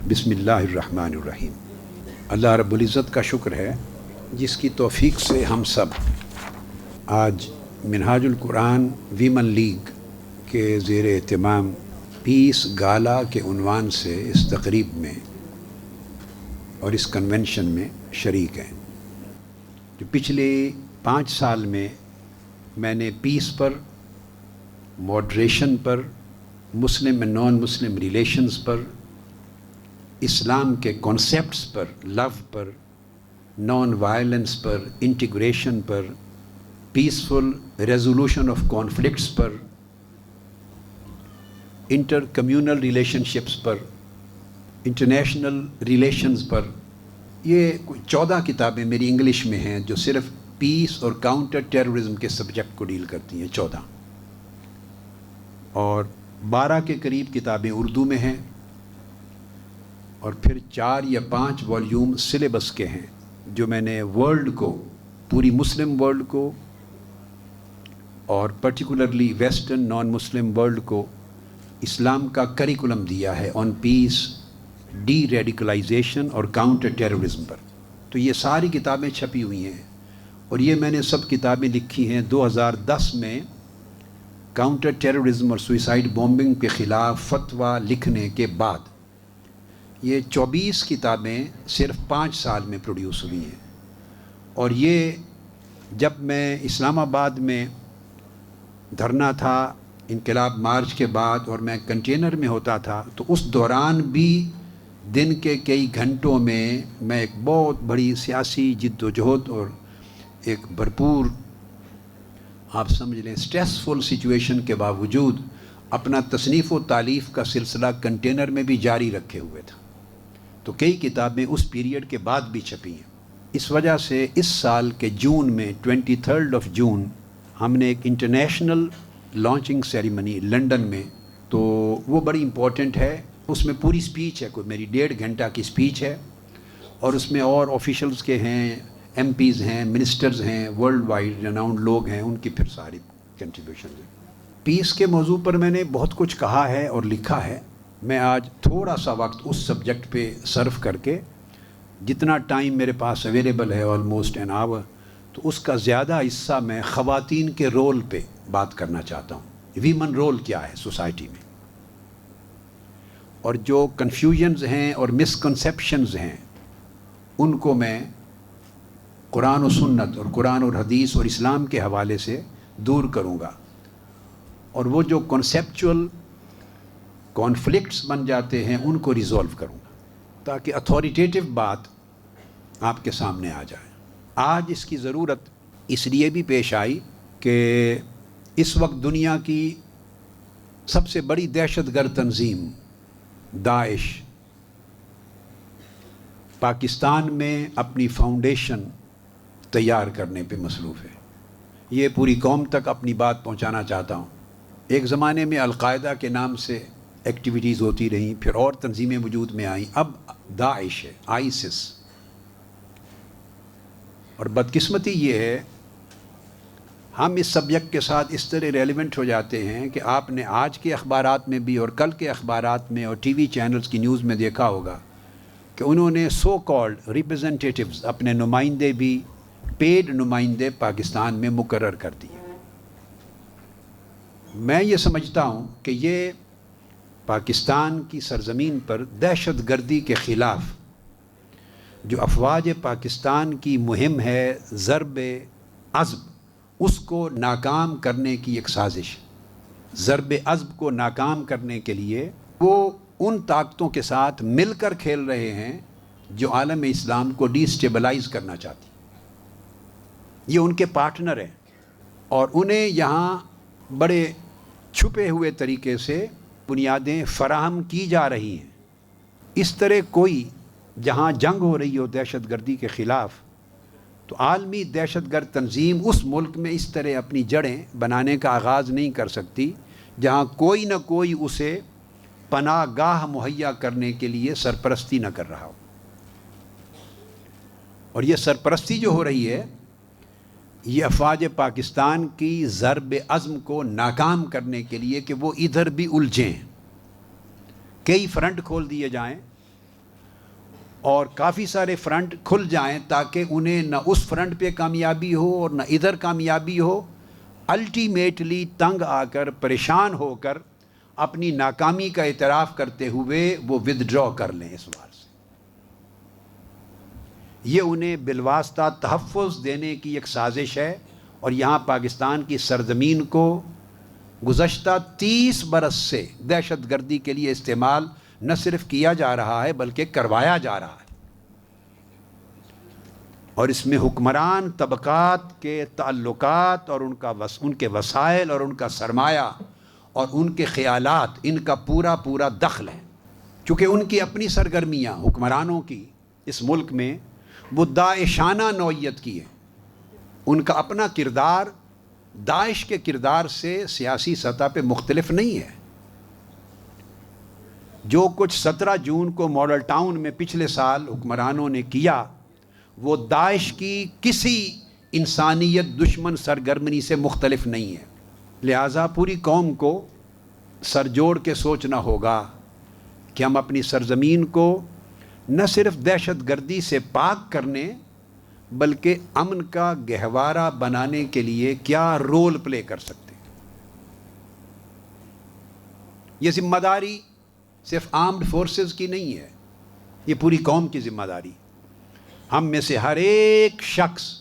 بسم اللہ الرحمن الرحیم۔ اللہ رب العزت کا شکر ہے جس کی توفیق سے ہم سب آج منہاج القرآن ویمن لیگ کے زیر اہتمام پیس گالا کے عنوان سے اس تقریب میں اور اس کنونشن میں شریک ہیں۔ جو پچھلے 5 سال میں نے پیس پر، ماڈریشن پر، Muslim and non Muslim relations پر، اسلام کے کانسیپٹس پر، لو پر، نان وائلنس پر، انٹیگریشن پر، پیسفل ریزولوشن آف کانفلکٹس پر، انٹر کمیونل ریلیشن شپس پر، انٹرنیشنل ریلیشنز پر، یہ 14 کتابیں میری انگلش میں ہیں جو صرف پیس اور کاؤنٹر ٹیررزم کے سبجیکٹ کو ڈیل کرتی ہیں، 14، اور 12 کے قریب کتابیں اردو میں ہیں، اور پھر 4 یا 5 والیوم سلیبس کے ہیں جو میں نے ورلڈ کو، پوری مسلم ورلڈ کو اور particularly western naan Muslim world کو اسلام کا کریکولم دیا ہے آن پیس، ڈی ریڈیکلائزیشن اور کاؤنٹر ٹیررزم پر۔ تو یہ ساری کتابیں چھپی ہوئی ہیں، اور یہ میں نے سب کتابیں لکھی ہیں 2010 میں کاؤنٹر ٹیررزم اور سوئسائڈ بومبنگ کے خلاف فتویٰ لکھنے کے بعد۔ یہ 24 کتابیں صرف 5 سال میں پروڈیوس ہوئی ہیں، اور یہ جب میں اسلام آباد میں دھرنا تھا انقلاب مارچ کے بعد اور میں کنٹینر میں ہوتا تھا، تو اس دوران بھی دن کے کئی گھنٹوں میں میں ایک بہت بڑی سیاسی جد و جہد اور ایک بھرپور، آپ سمجھ لیں، سٹریسفل سچویشن کے باوجود اپنا تصنیف و تالیف کا سلسلہ کنٹینر میں بھی جاری رکھے ہوئے تھا۔ تو کئی کتابیں اس پیریڈ کے بعد بھی چھپی ہیں۔ اس وجہ سے اس سال کے جون میں 23 جون ہم نے ایک انٹرنیشنل لانچنگ سیریمنی لنڈن میں، تو وہ بڑی امپورٹنٹ ہے۔ اس میں پوری سپیچ ہے، کوئی میری 1.5 گھنٹہ کی سپیچ ہے، اور اس میں اور آفیشلز کے ہیں، ایم پیز ہیں، منسٹرز ہیں، ورلڈ وائڈ ریناؤنڈ لوگ ہیں، ان کی پھر ساری کنٹریبیوشنز ہیں۔ پیس کے موضوع پر میں نے بہت کچھ کہا ہے اور لکھا ہے۔ میں آج تھوڑا سا وقت اس سبجیکٹ پہ صرف کر کے، جتنا ٹائم میرے پاس اویلیبل ہے آلموسٹ این آور، تو اس کا زیادہ حصہ میں خواتین کے رول پہ بات کرنا چاہتا ہوں۔ ویمن رول کیا ہے سوسائٹی میں، اور جو کنفیوژنز ہیں اور مسکنسیپشنز ہیں ان کو میں قرآن و سنت اور قرآن اور حدیث اور اسلام کے حوالے سے دور کروں گا، اور وہ جو کنسیپچول کانفلکٹس بن جاتے ہیں ان کو ریزولو کروں گا، تاکہ اتھارٹیٹیو بات آپ کے سامنے آ جائے۔ آج اس کی ضرورت اس لیے بھی پیش آئی کہ اس وقت دنیا کی سب سے بڑی دہشت گرد تنظیم داعش پاکستان میں اپنی فاؤنڈیشن تیار کرنے پہ مصروف ہے۔ یہ پوری قوم تک اپنی بات پہنچانا چاہتا ہوں۔ ایک زمانے میں القاعدہ کے نام سے ایکٹیویٹیز ہوتی رہیں، پھر اور تنظیمیں وجود میں آئیں، اب داعش ہے، آئیسس۔ اور بدقسمتی یہ ہے ہم اس سبجیکٹ کے ساتھ اس طرح ریلیونٹ ہو جاتے ہیں کہ آپ نے آج کے اخبارات میں بھی اور کل کے اخبارات میں اور ٹی وی چینلز کی نیوز میں دیکھا ہوگا کہ انہوں نے سو کالڈ ریپرزنٹیٹیوز، اپنے نمائندے بھی، پیڈ نمائندے پاکستان میں مقرر کر دیے۔ میں یہ سمجھتا ہوں کہ یہ پاکستان کی سرزمین پر دہشت گردی کے خلاف جو افواج پاکستان کی مہم ہے ضرب عضب، اس کو ناکام کرنے کی ایک سازش، ضرب عضب کو ناکام کرنے کے لیے وہ ان طاقتوں کے ساتھ مل کر کھیل رہے ہیں جو عالم اسلام کو ڈی اسٹیبلائز کرنا چاہتی۔ یہ ان کے پارٹنر ہیں، اور انہیں یہاں بڑے چھپے ہوئے طریقے سے بنیادیں فراہم کی جا رہی ہیں۔ اس طرح کوئی جہاں جنگ ہو رہی ہو دہشت گردی کے خلاف، تو عالمی دہشت گرد تنظیم اس ملک میں اس طرح اپنی جڑیں بنانے کا آغاز نہیں کر سکتی جہاں کوئی نہ کوئی اسے پناہ گاہ مہیا کرنے کے لیے سرپرستی نہ کر رہا ہو۔ اور یہ سرپرستی جو ہو رہی ہے، یہ افواج پاکستان کی ضرب عزم کو ناکام کرنے کے لیے کہ وہ ادھر بھی الجھیں، کئی فرنٹ کھول دیے جائیں اور کافی سارے فرنٹ کھل جائیں تاکہ انہیں نہ اس فرنٹ پہ کامیابی ہو اور نہ ادھر کامیابی ہو، الٹیمیٹلی تنگ آ کر، پریشان ہو کر، اپنی ناکامی کا اعتراف کرتے ہوئے وہ ودڈرا کر لیں اس بار سے۔ یہ انہیں بالواسطہ تحفظ دینے کی ایک سازش ہے، اور یہاں پاکستان کی سرزمین کو گزشتہ 30 برس سے دہشت گردی کے لیے استعمال نہ صرف کیا جا رہا ہے بلکہ کروایا جا رہا ہے، اور اس میں حکمران طبقات کے تعلقات اور ان کے وسائل اور ان کا سرمایہ اور ان کے خیالات، ان کا پورا پورا دخل ہے، چونکہ ان کی اپنی سرگرمیاں حکمرانوں کی اس ملک میں وہ داعشانہ نوعیت کی ہے۔ ان کا اپنا کردار داعش کے کردار سے سیاسی سطح پہ مختلف نہیں ہے۔ جو کچھ 17 جون کو ماڈل ٹاؤن میں پچھلے سال حکمرانوں نے کیا، وہ داعش کی کسی انسانیت دشمن سرگرمی سے مختلف نہیں ہے۔ لہٰذا پوری قوم کو سر جوڑ کے سوچنا ہوگا کہ ہم اپنی سرزمین کو نہ صرف دہشت گردی سے پاک کرنے بلکہ امن کا گہوارہ بنانے کے لیے کیا رول پلے کر سکتے ہیں۔ یہ ذمہ داری صرف آرمڈ فورسز کی نہیں ہے، یہ پوری قوم کی ذمہ داری۔ ہم میں سے ہر ایک شخص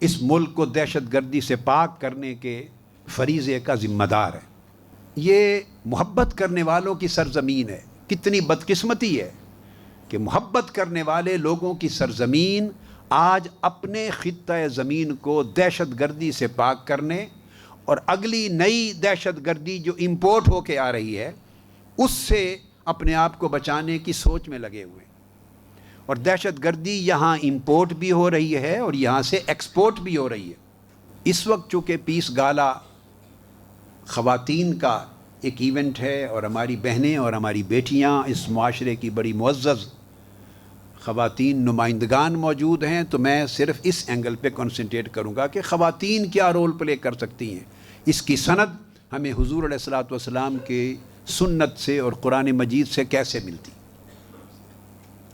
اس ملک کو دہشت گردی سے پاک کرنے کے فریضے کا ذمہ دار ہے۔ یہ محبت کرنے والوں کی سرزمین ہے۔ کتنی بدقسمتی ہے کہ محبت کرنے والے لوگوں کی سرزمین آج اپنے خطہ زمین کو دہشت گردی سے پاک کرنے اور اگلی نئی دہشت گردی جو امپورٹ ہو کے آ رہی ہے اس سے اپنے آپ کو بچانے کی سوچ میں لگے ہوئے، اور دہشت گردی یہاں امپورٹ بھی ہو رہی ہے اور یہاں سے ایکسپورٹ بھی ہو رہی ہے۔ اس وقت چونکہ پیس گالا خواتین کا ایک ایونٹ ہے اور ہماری بہنیں اور ہماری بیٹیاں اس معاشرے کی بڑی معزز خواتین نمائندگان موجود ہیں، تو میں صرف اس اینگل پہ کنسنٹریٹ کروں گا کہ خواتین کیا رول پلے کر سکتی ہیں۔ اس کی سند ہمیں حضور علیہ الصلوۃ والسلام کے سنت سے اور قرآن مجید سے کیسے ملتی،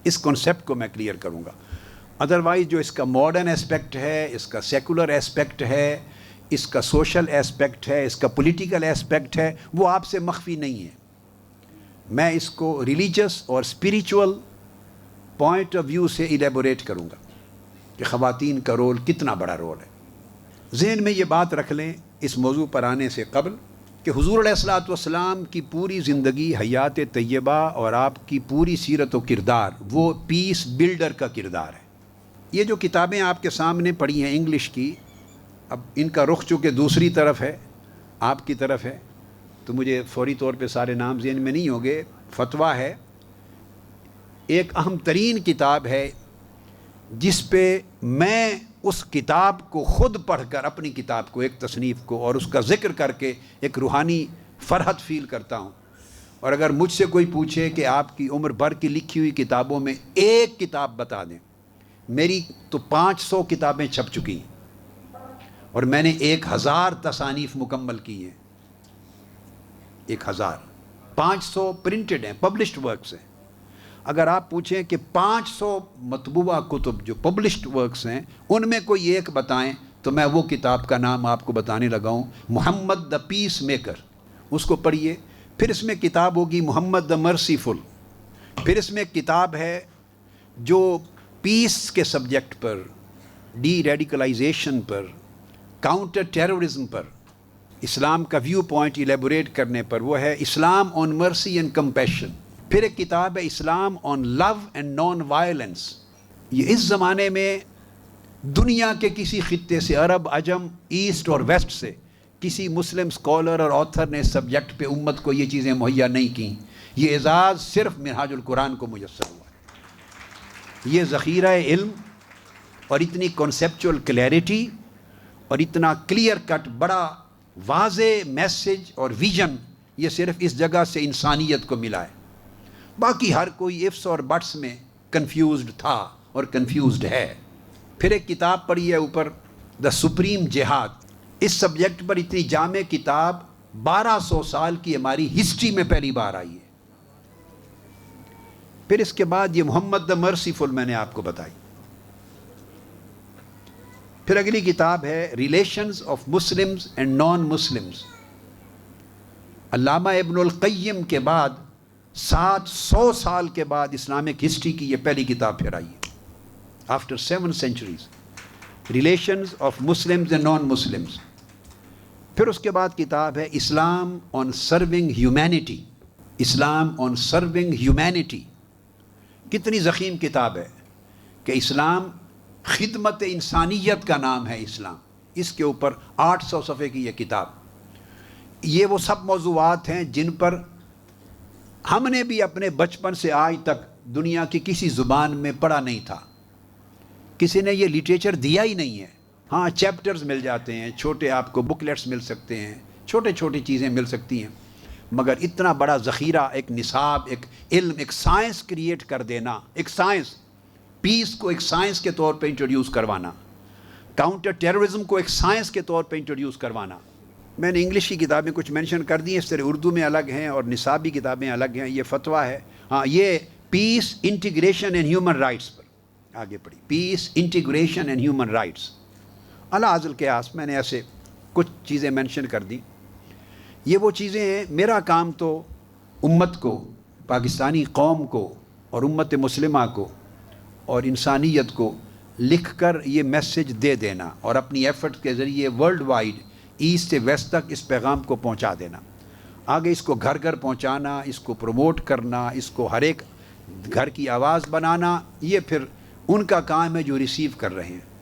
اس کنسیپٹ کو میں کلیئر کروں گا۔ ادروائز جو اس کا ماڈرن ایسپیکٹ ہے، اس کا سیکولر ایسپیکٹ ہے، اس کا سوشل ایسپیکٹ ہے، اس کا پولیٹیکل ایسپیکٹ ہے، وہ آپ سے مخفی نہیں ہے۔ میں اس کو ریلیجس اور اسپریچول پوائنٹ آف ویو سے ایلیبوریٹ کروں گا کہ خواتین کا رول کتنا بڑا رول ہے۔ ذہن میں یہ بات رکھ لیں اس موضوع پر آنے سے قبل کہ حضور علیہ الصلوۃ والسلام کی پوری زندگی، حیات طیبہ اور آپ کی پوری سیرت و کردار وہ پیس بلڈر کا کردار ہے۔ یہ جو کتابیں آپ کے سامنے پڑھی ہیں انگلش کی، اب ان کا رخ چونکہ دوسری طرف ہے، آپ کی طرف ہے، تو مجھے فوری طور پہ سارے نام ذہن میں نہیں ہوں گے۔ فتویٰ ہے، ایک اہم ترین کتاب ہے جس پہ میں اس کتاب کو خود پڑھ کر اپنی کتاب کو، ایک تصنیف کو، اور اس کا ذکر کر کے ایک روحانی فرحت فیل کرتا ہوں۔ اور اگر مجھ سے کوئی پوچھے کہ آپ کی عمر بھر کی لکھی ہوئی کتابوں میں ایک کتاب بتا دیں، میری تو 500 کتابیں چھپ چکی ہیں اور میں نے 1000 تصانیف مکمل کی ہیں۔ 1000، 500 پرنٹڈ ہیں، پبلشڈ ورکس ہیں۔ اگر آپ پوچھیں کہ 500 مطبوعہ کتب جو پبلشڈ ورکس ہیں ان میں کوئی ایک بتائیں، تو میں وہ کتاب کا نام آپ کو بتانے لگا ہوں، محمد دا پیس میکر۔ اس کو پڑھیے۔ پھر اس میں کتاب ہوگی محمد دا مرسیفل۔ پھر اس میں ایک کتاب ہے جو پیس کے سبجیکٹ پر، ڈی ریڈیکلائزیشن پر، کاؤنٹر ٹیررزم پر، اسلام کا ویو پوائنٹ ایلیبوریٹ کرنے پر، وہ ہے اسلام آن مرسی اینڈ کمپیشن۔ پھر ایک کتاب ہے اسلام آن لو اینڈ نان وائلنس۔ یہ اس زمانے میں دنیا کے کسی خطے سے، عرب، عجم، ایسٹ اور ویسٹ سے، کسی مسلم اسکالر اور آتھر نے اس سبجیکٹ پہ امت کو یہ چیزیں مہیا نہیں کیں۔ یہ اعزاز صرف منہاج القرآن کو میسر ہوا ہے۔ یہ ذخیرہ علم اور اتنی کنسیپچول کلیئرٹی اور اتنا کلیئر کٹ بڑا واضح میسج اور ویژن، یہ صرف اس جگہ سے انسانیت کو ملا ہے۔ باقی ہر کوئی ifs اور بٹس میں کنفیوزڈ تھا اور کنفیوزڈ ہے۔ پھر ایک کتاب پڑھی ہے اوپر، دا سپریم جہاد۔ اس سبجیکٹ پر اتنی جامع کتاب 1200 سال کی ہماری ہسٹری میں پہلی بار آئی ہے۔ پھر اس کے بعد یہ محمد دا مرسیفل میں نے آپ کو بتائی. پھر اگلی کتاب ہے relations of Muslims and non Muslims. علامہ ابن القیم کے بعد 700 سال کے بعد اسلامک ہسٹری کی یہ پہلی کتاب پھر آئی ہے. After 7 centuries relations of Muslims and non Muslims. پھر اس کے بعد کتاب ہے اسلام on serving humanity. Islam on serving humanity. کتنی ضخیم کتاب ہے کہ اسلام خدمت انسانیت کا نام ہے اسلام. اس کے اوپر 800 صفحے کی یہ کتاب. یہ وہ سب موضوعات ہیں جن پر ہم نے بھی اپنے بچپن سے آج تک دنیا کی کسی زبان میں پڑھا نہیں تھا. کسی نے یہ لٹریچر دیا ہی نہیں ہے. ہاں چیپٹرز مل جاتے ہیں, چھوٹے آپ کو بکلیٹس مل سکتے ہیں, چھوٹے چھوٹی چیزیں مل سکتی ہیں, مگر اتنا بڑا ذخیرہ, ایک نصاب, ایک علم, ایک سائنس کریٹ کر دینا, ایک سائنس, پیس کو ایک سائنس کے طور پہ انٹروڈیوس کروانا, کاؤنٹر ٹیررزم کو ایک سائنس کے طور پہ انٹروڈیوس کروانا. میں نے انگلش کی کتابیں کچھ مینشن کر دی ہیں, اس طرح اردو میں الگ ہیں اور نصابی کتابیں الگ ہیں. یہ فتویٰ ہے. ہاں یہ پیس, انٹیگریشن اینڈ ہیومن رائٹس پر آگے پڑھی. پیس, انٹیگریشن اینڈ ہیومن رائٹس. علی ذی القیاس میں نے ایسے کچھ چیزیں مینشن کر دی. یہ وہ چیزیں ہیں, میرا کام تو امت کو, پاکستانی قوم کو اور امت مسلمہ کو اور انسانیت کو لکھ کر یہ میسج دے دینا اور اپنی ایفرٹ کے ذریعے ورلڈ وائڈ ایسٹ سے ویسٹ تک اس پیغام کو پہنچا دینا. آگے اس کو گھر گھر پہنچانا, اس کو پروموٹ کرنا, اس کو ہر ایک گھر کی آواز بنانا, یہ پھر ان کا کام ہے جو ریسیو کر رہے ہیں.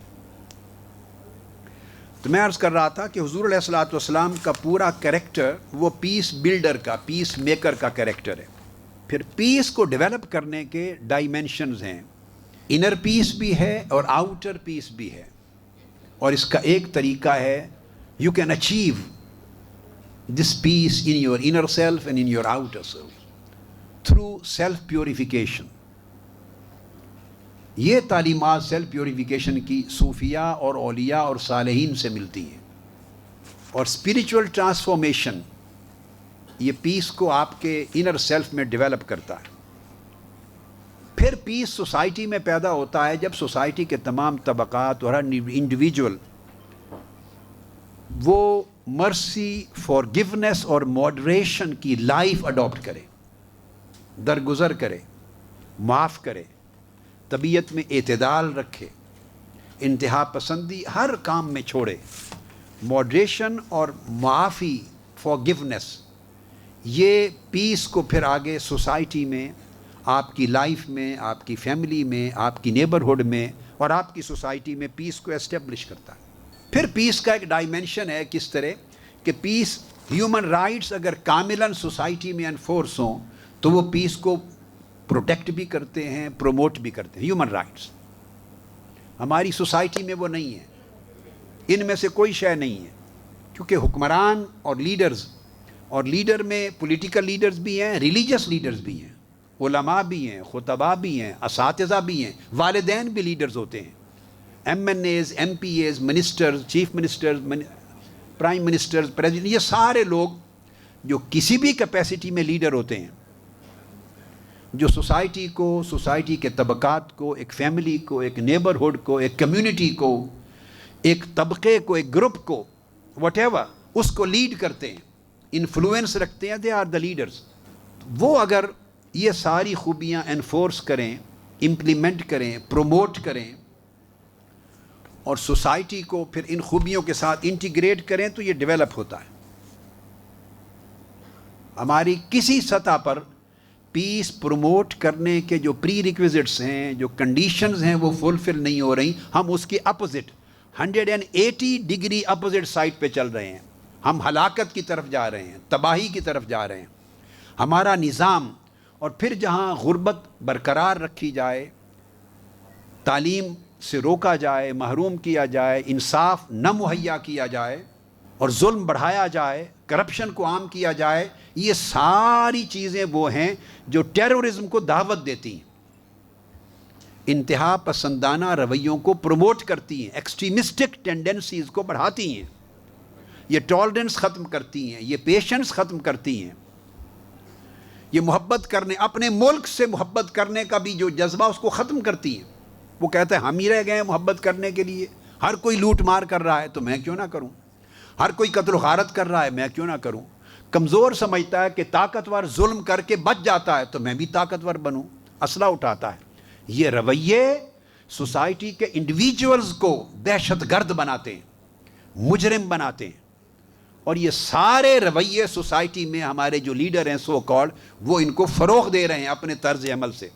تو میں عرض کر رہا تھا کہ حضور علیہ الصلوۃ والسلام کا پورا کریکٹر وہ پیس بلڈر کا, پیس میکر کا کریکٹر ہے. پھر پیس کو ڈیولپ کرنے کے ڈائمینشنز ہیں. انر پیس بھی ہے اور آؤٹر پیس بھی ہے, اور اس کا ایک طریقہ ہے you can achieve this peace in your inner self and in your outer self through self purification. یہ تعلیمات سیلف پیوریفیکیشن کی صوفیاء اور اولیاء اور صالحین سے ملتی ہیں. اور اسپریچول ٹرانسفارمیشن یہ پیس کو آپ کے انر سیلف میں ڈیولپ کرتا ہے. پھر پیس سوسائٹی میں پیدا ہوتا ہے جب سوسائٹی کے تمام طبقات اور ہر انڈیویجول وہ مرسی, فارگیونیس اور ماڈریشن کی لائف اڈاپٹ کرے, درگزر کرے, معاف کرے, طبیعت میں اعتدال رکھے, انتہا پسندی ہر کام میں چھوڑے. ماڈریشن اور معافی, فارگیونیس, یہ پیس کو پھر آگے سوسائٹی میں, آپ کی لائف میں, آپ کی فیملی میں, آپ کی نیبرہڈ میں اور آپ کی سوسائٹی میں پیس کو اسٹیبلش کرتا ہے. پھر پیس کا ایک ڈائمینشن ہے کس طرح کہ پیس, ہیومن رائٹس اگر کاملاً سوسائٹی میں انفورس ہوں تو وہ پیس کو پروٹیکٹ بھی کرتے ہیں, پروموٹ بھی کرتے ہیں. ہیومن رائٹس ہماری سوسائٹی میں وہ نہیں ہے, ان میں سے کوئی شے نہیں ہے, کیونکہ حکمران اور لیڈرز, اور لیڈر میں پولیٹیکل لیڈرز بھی ہیں, ریلیجس لیڈرز بھی ہیں, علماء بھی ہیں, خطباء بھی ہیں, اساتذہ بھی ہیں, والدین بھی لیڈرز ہوتے ہیں, MNAs, MPs, ministers, chief ministers, prime ministers, president, یہ سارے لوگ جو کسی بھی کیپیسٹی میں لیڈر ہوتے ہیں, جو سوسائٹی کو, سوسائٹی کے طبقات کو, ایک فیملی کو, ایک نیبرہڈ کو, ایک کمیونٹی کو, ایک طبقے کو, ایک گروپ کو, وٹ ایور, اس کو لیڈ کرتے ہیں, انفلوئنس رکھتے ہیں, دے آر دا لیڈرز. وہ اگر یہ ساری خوبیاں انفورس کریں, امپلیمنٹ کریں, پروموٹ کریں اور سوسائٹی کو پھر ان خوبیوں کے ساتھ انٹیگریٹ کریں تو یہ ڈیولپ ہوتا ہے. ہماری کسی سطح پر پیس پروموٹ کرنے کے جو پری ریکویزٹس ہیں, جو کنڈیشنز ہیں, وہ فلفل نہیں ہو رہی. ہم اس کے اپوزٹ 180 ڈگری اپوزٹ سائڈ پہ چل رہے ہیں. ہم ہلاکت کی طرف جا رہے ہیں, تباہی کی طرف جا رہے ہیں. ہمارا نظام, اور پھر جہاں غربت برقرار رکھی جائے, تعلیم سے روکا جائے, محروم کیا جائے, انصاف نہ مہیا کیا جائے اور ظلم بڑھایا جائے, کرپشن کو عام کیا جائے, یہ ساری چیزیں وہ ہیں جو ٹیررزم کو دعوت دیتی ہیں, انتہا پسندانہ رویوں کو پروموٹ کرتی ہیں, ایکسٹریمسٹک ٹینڈنسیز کو بڑھاتی ہیں, یہ ٹالرنس ختم کرتی ہیں, یہ پیشنس ختم کرتی ہیں, یہ محبت کرنے، اپنے ملک سے محبت کرنے کا بھی جو جذبہ اس کو ختم کرتی ہیں. وہ کہتا ہے ہم ہی رہ گئے ہیں محبت کرنے کے لیے. ہر کوئی لوٹ مار کر رہا ہے تو میں کیوں نہ کروں، ہر کوئی قتل و غارت کر رہا ہے میں کیوں نہ کروں. کمزور سمجھتا ہے کہ طاقتور ظلم کر کے بچ جاتا ہے تو میں بھی طاقتور بنوں، اسلحہ اٹھاتا ہے. یہ رویے سوسائٹی کے انڈیویجولز کو دہشت گرد بناتے ہیں، مجرم بناتے ہیں. اور یہ سارے رویے سوسائٹی میں ہمارے جو لیڈر ہیں سو کالڈ، وہ ان کو فروغ دے رہے ہیں اپنے طرز عمل سے.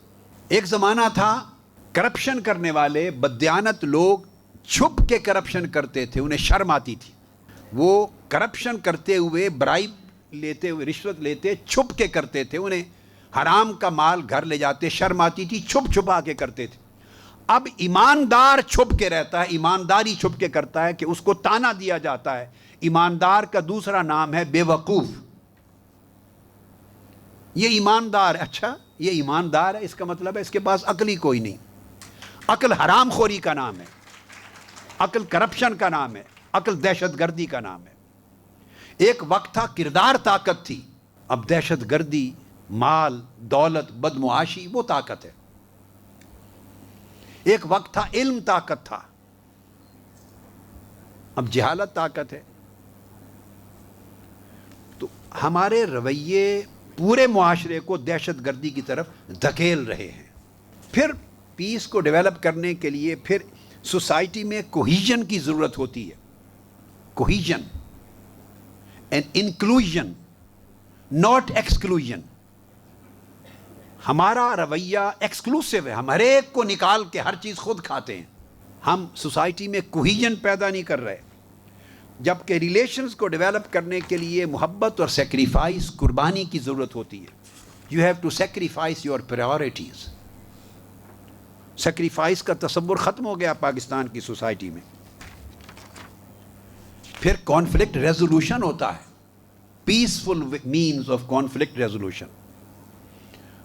ایک زمانہ تھا کرپشن کرنے والے بددیانت لوگ چھپ کے کرپشن کرتے تھے، انہیں شرم آتی تھی. وہ کرپشن کرتے ہوئے، برائب لیتے ہوئے، رشوت لیتے چھپ کے کرتے تھے، انہیں حرام کا مال گھر لے جاتے، شرم آتی تھی، چھپ چھپا کے کرتے تھے. اب ایماندار چھپ کے رہتا ہے، ایمانداری چھپ کے کرتا ہے کہ اس کو تانا دیا جاتا ہے. ایماندار کا دوسرا نام ہے بے وقوف. یہ ایماندار ہے، اچھا یہ ایماندار ہے، اس کا مطلب ہے اس کے پاس عقل ہی کوئی نہیں. عقل حرام خوری کا نام ہے، عقل کرپشن کا نام ہے، عقل دہشت گردی کا نام ہے. ایک وقت تھا کردار طاقت تھی، اب دہشت گردی، مال، دولت، بدمعاشی وہ طاقت ہے. ایک وقت تھا علم طاقت تھا، اب جہالت طاقت ہے. تو ہمارے رویے پورے معاشرے کو دہشت گردی کی طرف دھکیل رہے ہیں. پھر پیس کو ڈیولپ کرنے کے لیے پھر سوسائٹی میں کوہیژن کی ضرورت ہوتی ہے. Cohesion and inclusion, not exclusion. ہمارا رویہ ایکسکلوسیو ہے، ہم ہر ایک کو نکال کے ہر چیز خود کھاتے ہیں. ہم سوسائٹی میں کوہیژن پیدا نہیں کر رہے. جبکہ ریلیشنز کو ڈیولپ کرنے کے لیے محبت اور سیکریفائس، قربانی کی ضرورت ہوتی ہے. You have to sacrifice your priorities. Sacrifice کا تصور ختم ہو گیا پاکستان کی سوسائٹی میں. پھر کانفلکٹ ریزولوشن ہوتا ہے، peaceful means of conflict resolution.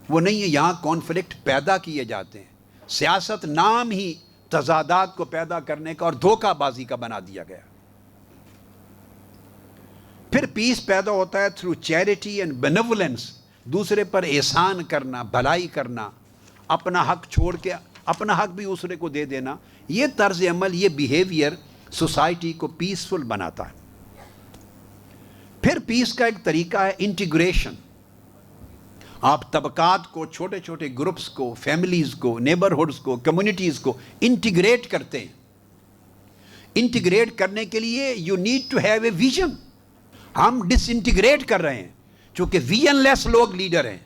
وہ نہیں ہے یہاں کانفلکٹ پیدا کیے جاتے ہیں. سیاست نام ہی تضادات کو پیدا کرنے کا اور دھوکہ بازی کا بنا دیا گیا. پھر پیس پیدا ہوتا ہے تھرو چیریٹی اینڈ بینیولنس، دوسرے پر احسان کرنا، بھلائی کرنا، اپنا حق چھوڑ کے اپنا حق بھی دوسرے کو دے دینا. یہ طرز عمل، یہ بیہیویئر سوسائٹی کو پیسفل بناتا ہے. پھر پیس کا ایک طریقہ ہے انٹیگریشن. آپ طبقات کو، چھوٹے چھوٹے گروپس کو، فیملیز کو، نیبرہڈز کو، کمیونٹیز کو انٹیگریٹ کرتے ہیں. انٹیگریٹ کرنے کے لیے you need to have a vision. ہم ڈس انٹیگریٹ کر رہے ہیں چونکہ ویژن لیس لوگ لیڈر ہیں.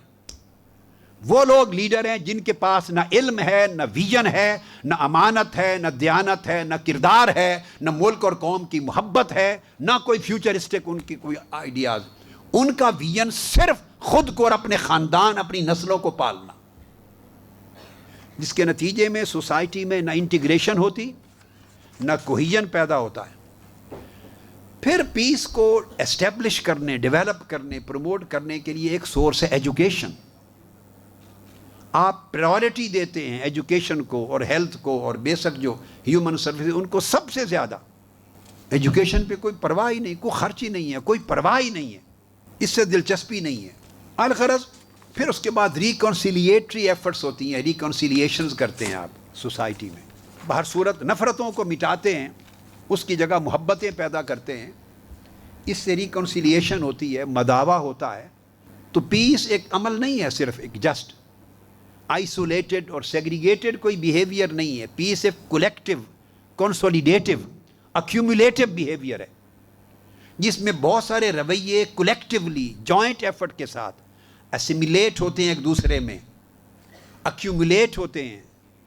وہ لوگ لیڈر ہیں جن کے پاس نہ علم ہے، نہ ویژن ہے، نہ امانت ہے، نہ دیانت ہے، نہ کردار ہے، نہ ملک اور قوم کی محبت ہے، نہ کوئی فیوچرسٹک ان کی کوئی آئیڈیاز. ان کا ویژن صرف خود کو اور اپنے خاندان، اپنی نسلوں کو پالنا، جس کے نتیجے میں سوسائٹی میں نہ انٹیگریشن ہوتی، نہ کوہیژن پیدا ہوتا ہے. پھر پیس کو اسٹیبلش کرنے، ڈیولپ کرنے، پروموٹ کرنے کے لیے ایک سورس ہے ایجوکیشن. آپ پرائورٹی دیتے ہیں ایجوکیشن کو اور ہیلتھ کو اور بیسک جو ہیومن سروس ان کو سب سے زیادہ. ایجوکیشن پہ کوئی پرواہ ہی نہیں، کوئی خرچ ہی نہیں ہے، کوئی پرواہ ہی نہیں ہے، اس سے دلچسپی نہیں ہے. الغرض پھر اس کے بعد ریکنسیلیٹری ایفرٹس ہوتی ہیں، ریکنسیلیشنز کرتے ہیں آپ سوسائٹی میں. بہر صورت نفرتوں کو مٹاتے ہیں، اس کی جگہ محبتیں پیدا کرتے ہیں. اس سے ریکنسیلیشن ہوتی ہے، مداوا ہوتا ہے. تو پیس ایک عمل نہیں ہے صرف ایک جسٹ آئسولیٹڈ اور سیگریگیٹڈ کوئی بیہیویئر نہیں ہے. پیس ایک کولیکٹیو، کنسولیڈیٹو، ایکیومولیٹو بیہیویئر ہے جس میں بہت سارے رویے کولیکٹیولی جوائنٹ ایفرٹ کے ساتھ اسیمیلیٹ ہوتے ہیں، ایک دوسرے میں ایکیومولیٹ ہوتے ہیں،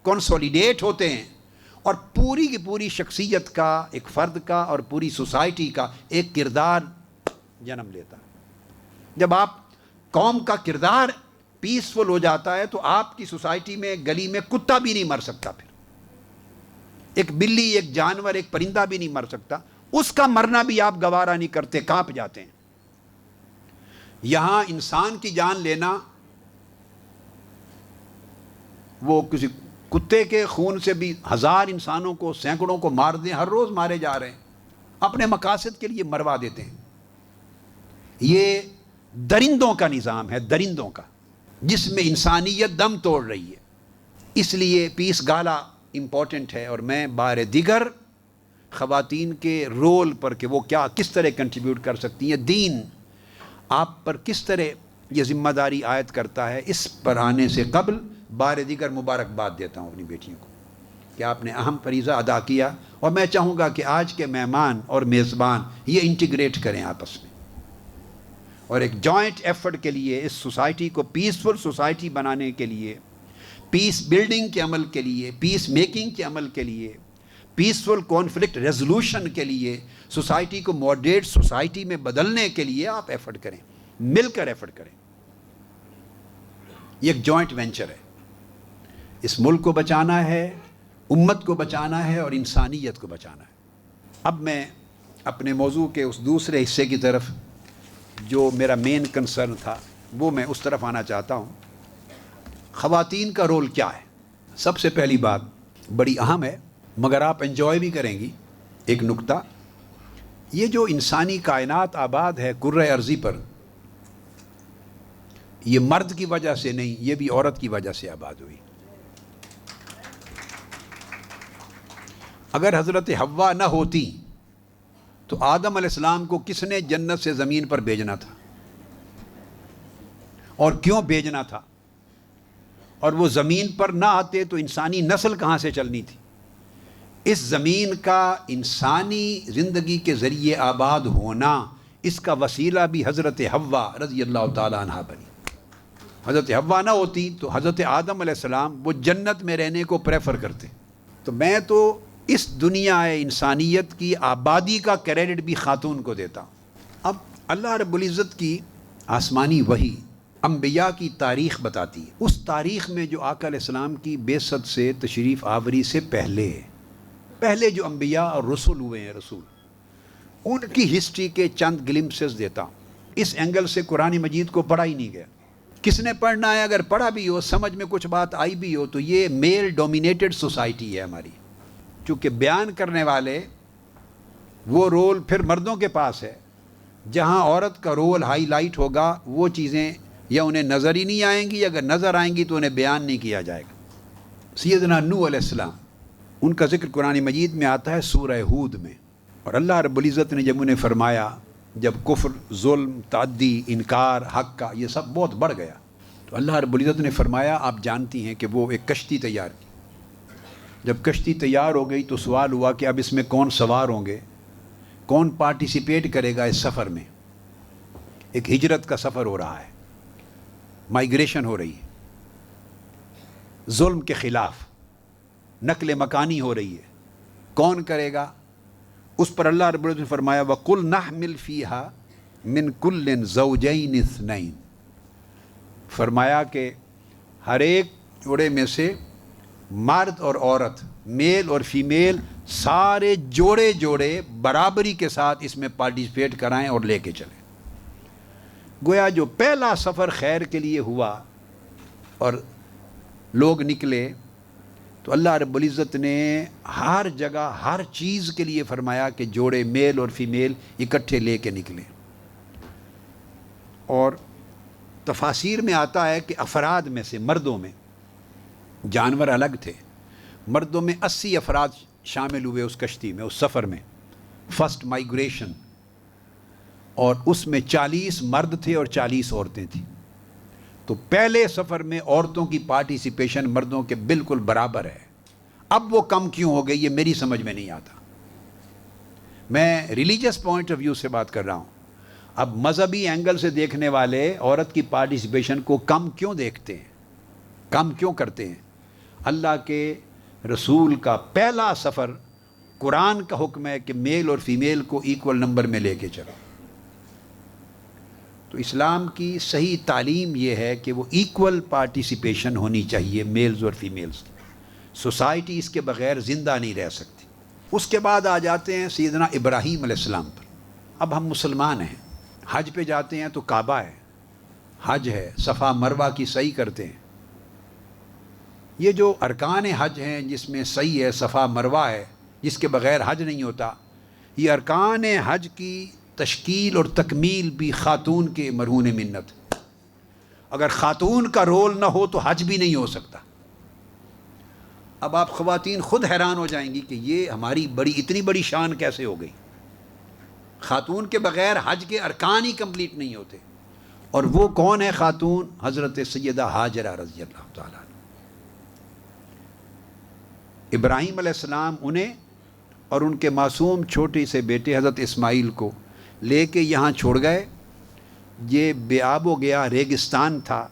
کنسولیڈیٹ ہوتے ہیں، اور پوری کی پوری شخصیت کا، ایک فرد کا اور پوری سوسائٹی کا ایک کردار جنم لیتا ہے. جب آپ قوم کا کردار پیسفل ہو جاتا ہے تو آپ کی سوسائٹی میں، گلی میں کتا بھی نہیں مر سکتا. پھر ایک بلی، ایک جانور، ایک پرندہ بھی نہیں مر سکتا. اس کا مرنا بھی آپ گوارا نہیں کرتے، کانپ جاتے ہیں. یہاں انسان کی جان لینا، وہ کسی کتے کے خون سے بھی 1000 انسانوں کو، سینکڑوں کو مار دیں، ہر روز مارے جا رہے ہیں، اپنے مقاصد کے لیے مروا دیتے ہیں. یہ درندوں کا نظام ہے، درندوں کا، جس میں انسانیت دم توڑ رہی ہے۔ اس لیے پیس گالا امپورٹنٹ ہے، اور میں بار دیگر خواتین کے رول پر کہ وہ کس طرح کنٹریبیوٹ کر سکتی ہیں، دین آپ پر کس طرح یہ ذمہ داری عائد کرتا ہے، اس پر آنے سے قبل بار دیگر مبارکباد دیتا ہوں اپنی بیٹیوں کو کہ آپ نے اہم فریضہ ادا کیا، اور میں چاہوں گا کہ آج کے مہمان اور میزبان یہ انٹیگریٹ کریں آپس میں، اور ایک جوائنٹ ایفرٹ کے لیے اس سوسائٹی کو پیسفل سوسائٹی بنانے کے لیے، پیس بلڈنگ کے عمل کے لیے، پیس میکنگ کے عمل کے لیے، پیسفل کانفلکٹ ریزولوشن کے لیے، سوسائٹی کو ماڈریٹ سوسائٹی میں بدلنے کے لیے آپ ایفرٹ کریں، مل کر ایفرٹ کریں۔ یہ ایک جوائنٹ وینچر ہے، اس ملک کو بچانا ہے، امت کو بچانا ہے، اور انسانیت کو بچانا ہے۔ اب میں اپنے موضوع کے اس دوسرے حصے کی طرف جو میرا مین کنسرن تھا وہ میں اس طرف آنا چاہتا ہوں۔ خواتین کا رول کیا ہے؟ سب سے پہلی بات بڑی اہم ہے، مگر آپ انجوائے بھی کریں گی، ایک نکتہ، یہ جو انسانی کائنات آباد ہے کرۂ ارضی پر، یہ مرد کی وجہ سے نہیں، یہ بھی عورت کی وجہ سے آباد ہوئی۔ اگر حضرت حوا نہ ہوتی تو آدم علیہ السلام کو کس نے جنت سے زمین پر بھیجنا تھا، اور کیوں بھیجنا تھا؟ اور وہ زمین پر نہ آتے تو انسانی نسل کہاں سے چلنی تھی؟ اس زمین کا انسانی زندگی کے ذریعے آباد ہونا، اس کا وسیلہ بھی حضرت حوا رضی اللہ تعالیٰ عنہ بنی۔ حضرت حوا نہ ہوتی تو حضرت آدم علیہ السلام وہ جنت میں رہنے کو پریفر کرتے۔ تو میں تو اس دنیا انسانیت کی آبادی کا کریڈٹ بھی خاتون کو دیتا ہوں۔ اب اللہ رب العزت کی آسمانی وحی انبیاء کی تاریخ بتاتی ہے، اس تاریخ میں جو آقا علیہ السلام کی بعثت سے تشریف آوری سے پہلے جو انبیاء اور رسول ہوئے ہیں، رسول، ان کی ہسٹری کے چند گلمپسز دیتا ہوں۔ اس اینگل سے قرآن مجید کو پڑھا ہی نہیں گیا۔ کس نے پڑھنا ہے؟ اگر پڑھا بھی ہو، سمجھ میں کچھ بات آئی بھی ہو، تو یہ میل ڈومینیٹڈ سوسائٹی ہے ہماری، چونکہ بیان کرنے والے وہ رول پھر مردوں کے پاس ہے۔ جہاں عورت کا رول ہائی لائٹ ہوگا، وہ چیزیں یا انہیں نظر ہی نہیں آئیں گی، اگر نظر آئیں گی تو انہیں بیان نہیں کیا جائے گا۔ سیدنا نوح علیہ السلام، ان کا ذکر قرآن مجید میں آتا ہے سورہ ہود میں، اور اللہ رب العزت نے جب انہیں فرمایا، جب کفر، ظلم، تعدی، انکار حق کا یہ سب بہت بڑھ گیا، تو اللہ رب العزت نے فرمایا، آپ جانتی ہیں کہ وہ ایک کشتی تیار کی۔ جب کشتی تیار ہو گئی تو سوال ہوا کہ اب اس میں کون سوار ہوں گے، کون پارٹیسپیٹ کرے گا اس سفر میں؟ ایک ہجرت کا سفر ہو رہا ہے، مائیگریشن ہو رہی ہے، ظلم کے خلاف نقل مکانی ہو رہی ہے، کون کرے گا؟ اس پر اللہ رب العزت نے فرمایا وَقُلْ نَحْمِلْ فِيهَا مِنْ كُلٍّ زَوْجَيْنِ اثْنَيْنِ، فرمایا کہ ہر ایک جوڑے میں سے مرد اور عورت، میل اور فیمیل، سارے جوڑے برابری کے ساتھ اس میں پارٹیسپیٹ کرائیں اور لے کے چلیں۔ گویا جو پہلا سفر خیر کے لیے ہوا اور لوگ نکلے، تو اللہ رب العزت نے ہر جگہ ہر چیز کے لیے فرمایا کہ جوڑے میل اور فیمیل اکٹھے لے کے نکلیں۔ اور تفاسیر میں آتا ہے کہ افراد میں سے، مردوں میں، جانور الگ تھے، مردوں میں 80 افراد شامل ہوئے اس کشتی میں، اس سفر میں، فرسٹ مائیگریشن، اور اس میں 40 مرد تھے اور 40 عورتیں تھیں۔ تو پہلے سفر میں عورتوں کی پارٹیسپیشن مردوں کے بالکل برابر ہے۔ اب وہ کم کیوں ہو گئی، یہ میری سمجھ میں نہیں آتا۔ میں ریلیجس پوائنٹ آف ویو سے بات کر رہا ہوں۔ اب مذہبی اینگل سے دیکھنے والے عورت کی پارٹیسپیشن کو کم کیوں دیکھتے ہیں، کم کیوں کرتے ہیں؟ اللہ کے رسول کا پہلا سفر، قرآن کا حکم ہے کہ میل اور فیمیل کو ایکول نمبر میں لے کے چلو۔ تو اسلام کی صحیح تعلیم یہ ہے کہ وہ ایکول پارٹیسپیشن ہونی چاہیے میلز اور فیمیلز کی۔ سوسائٹی اس کے بغیر زندہ نہیں رہ سکتی۔ اس کے بعد آ جاتے ہیں سیدنا ابراہیم علیہ السلام پر۔ اب ہم مسلمان ہیں، حج پہ جاتے ہیں تو کعبہ ہے، حج ہے، صفا مروہ کی سعی کرتے ہیں۔ یہ جو ارکان حج ہیں، جس میں سعی ہے، صفا مروہ ہے، جس کے بغیر حج نہیں ہوتا، یہ ارکان حج کی تشکیل اور تکمیل بھی خاتون کے مرہون منت ہے۔ اگر خاتون کا رول نہ ہو تو حج بھی نہیں ہو سکتا۔ اب آپ خواتین خود حیران ہو جائیں گی کہ یہ ہماری اتنی بڑی شان کیسے ہو گئی۔ خاتون کے بغیر حج کے ارکان ہی کمپلیٹ نہیں ہوتے۔ اور وہ کون ہے خاتون؟ حضرت سیدہ ہاجرہ رضی اللہ تعالیٰ عنہ۔ ابراہیم علیہ السلام انہیں اور ان کے معصوم چھوٹے سے بیٹے حضرت اسماعیل کو لے کے یہاں چھوڑ گئے۔ یہ بے آب و گیا ریگستان تھا،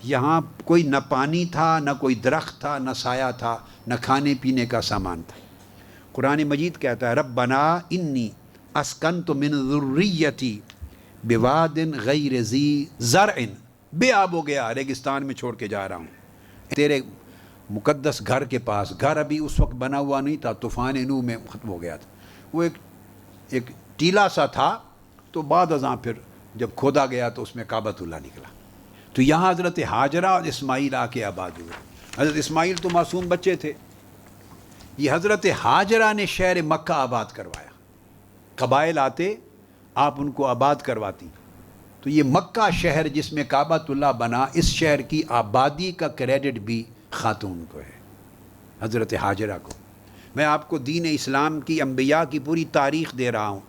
یہاں کوئی نہ پانی تھا، نہ کوئی درخت تھا، نہ سایہ تھا، نہ کھانے پینے کا سامان تھا۔ قرآن مجید کہتا ہے ربنا انی اسکنت من ذریتی بواد غیر ذی زرع، بے آب و گیا ریگستان میں چھوڑ کے جا رہا ہوں تیرے مقدس گھر کے پاس۔ گھر ابھی اس وقت بنا ہوا نہیں تھا، طوفان نوح میں ختم ہو گیا تھا۔ وہ ایک ٹیلا سا تھا، تو بعد ازاں پھر جب کھودا گیا تو اس میں کعبۃ اللہ نکلا۔ تو یہاں حضرت ہاجرہ اور اسماعیل آ کے آباد ہوئے۔ حضرت اسماعیل تو معصوم بچے تھے، یہ حضرت ہاجرہ نے شہر مکہ آباد کروایا۔ قبائل آتے، آپ ان کو آباد کرواتی۔ تو یہ مکہ شہر جس میں کعبۃ اللہ بنا، اس شہر کی آبادی کا کریڈٹ بھی خاتون کو ہے، حضرت ہاجرہ کو۔ میں آپ کو دین اسلام کی انبیاء کی پوری تاریخ دے رہا ہوں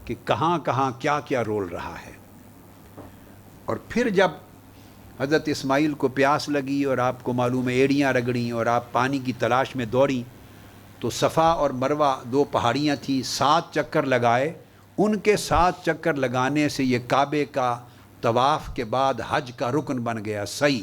کہ کہاں کہاں کیا کیا رول رہا ہے۔ اور پھر جب حضرت اسماعیل کو پیاس لگی اور آپ کو معلوم ہے ایڑیاں رگڑیں اور آپ پانی کی تلاش میں دوڑیں، تو صفا اور مروہ 2 پہاڑیاں تھیں، 7 چکر لگائے۔ ان کے 7 چکر لگانے سے یہ کعبے کا طواف کے بعد حج کا رکن بن گیا، سعی۔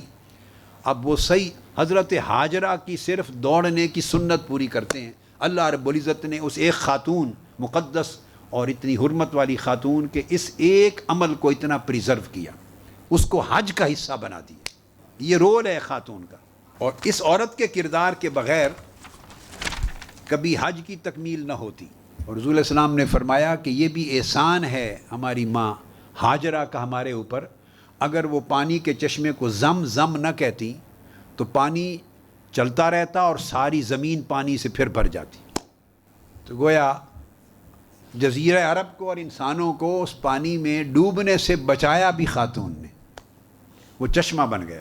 اب وہ سعی حضرت ہاجرہ کی صرف دوڑنے کی سنت پوری کرتے ہیں۔ اللہ رب العزت نے اس ایک خاتون، مقدس اور اتنی حرمت والی خاتون کے اس ایک عمل کو اتنا پریزرو کیا، اس کو حج کا حصہ بنا دیا۔ یہ رول ہے خاتون کا۔ اور اس عورت کے کردار کے بغیر کبھی حج کی تکمیل نہ ہوتی۔ اور رسول علیہ السلام نے فرمایا کہ یہ بھی احسان ہے ہماری ماں ہاجرہ کا ہمارے اوپر، اگر وہ پانی کے چشمے کو زم زم نہ کہتی تو پانی چلتا رہتا اور ساری زمین پانی سے پھر بھر جاتی۔ تو گویا جزیرہ عرب کو اور انسانوں کو اس پانی میں ڈوبنے سے بچایا بھی خاتون نے، وہ چشمہ بن گیا۔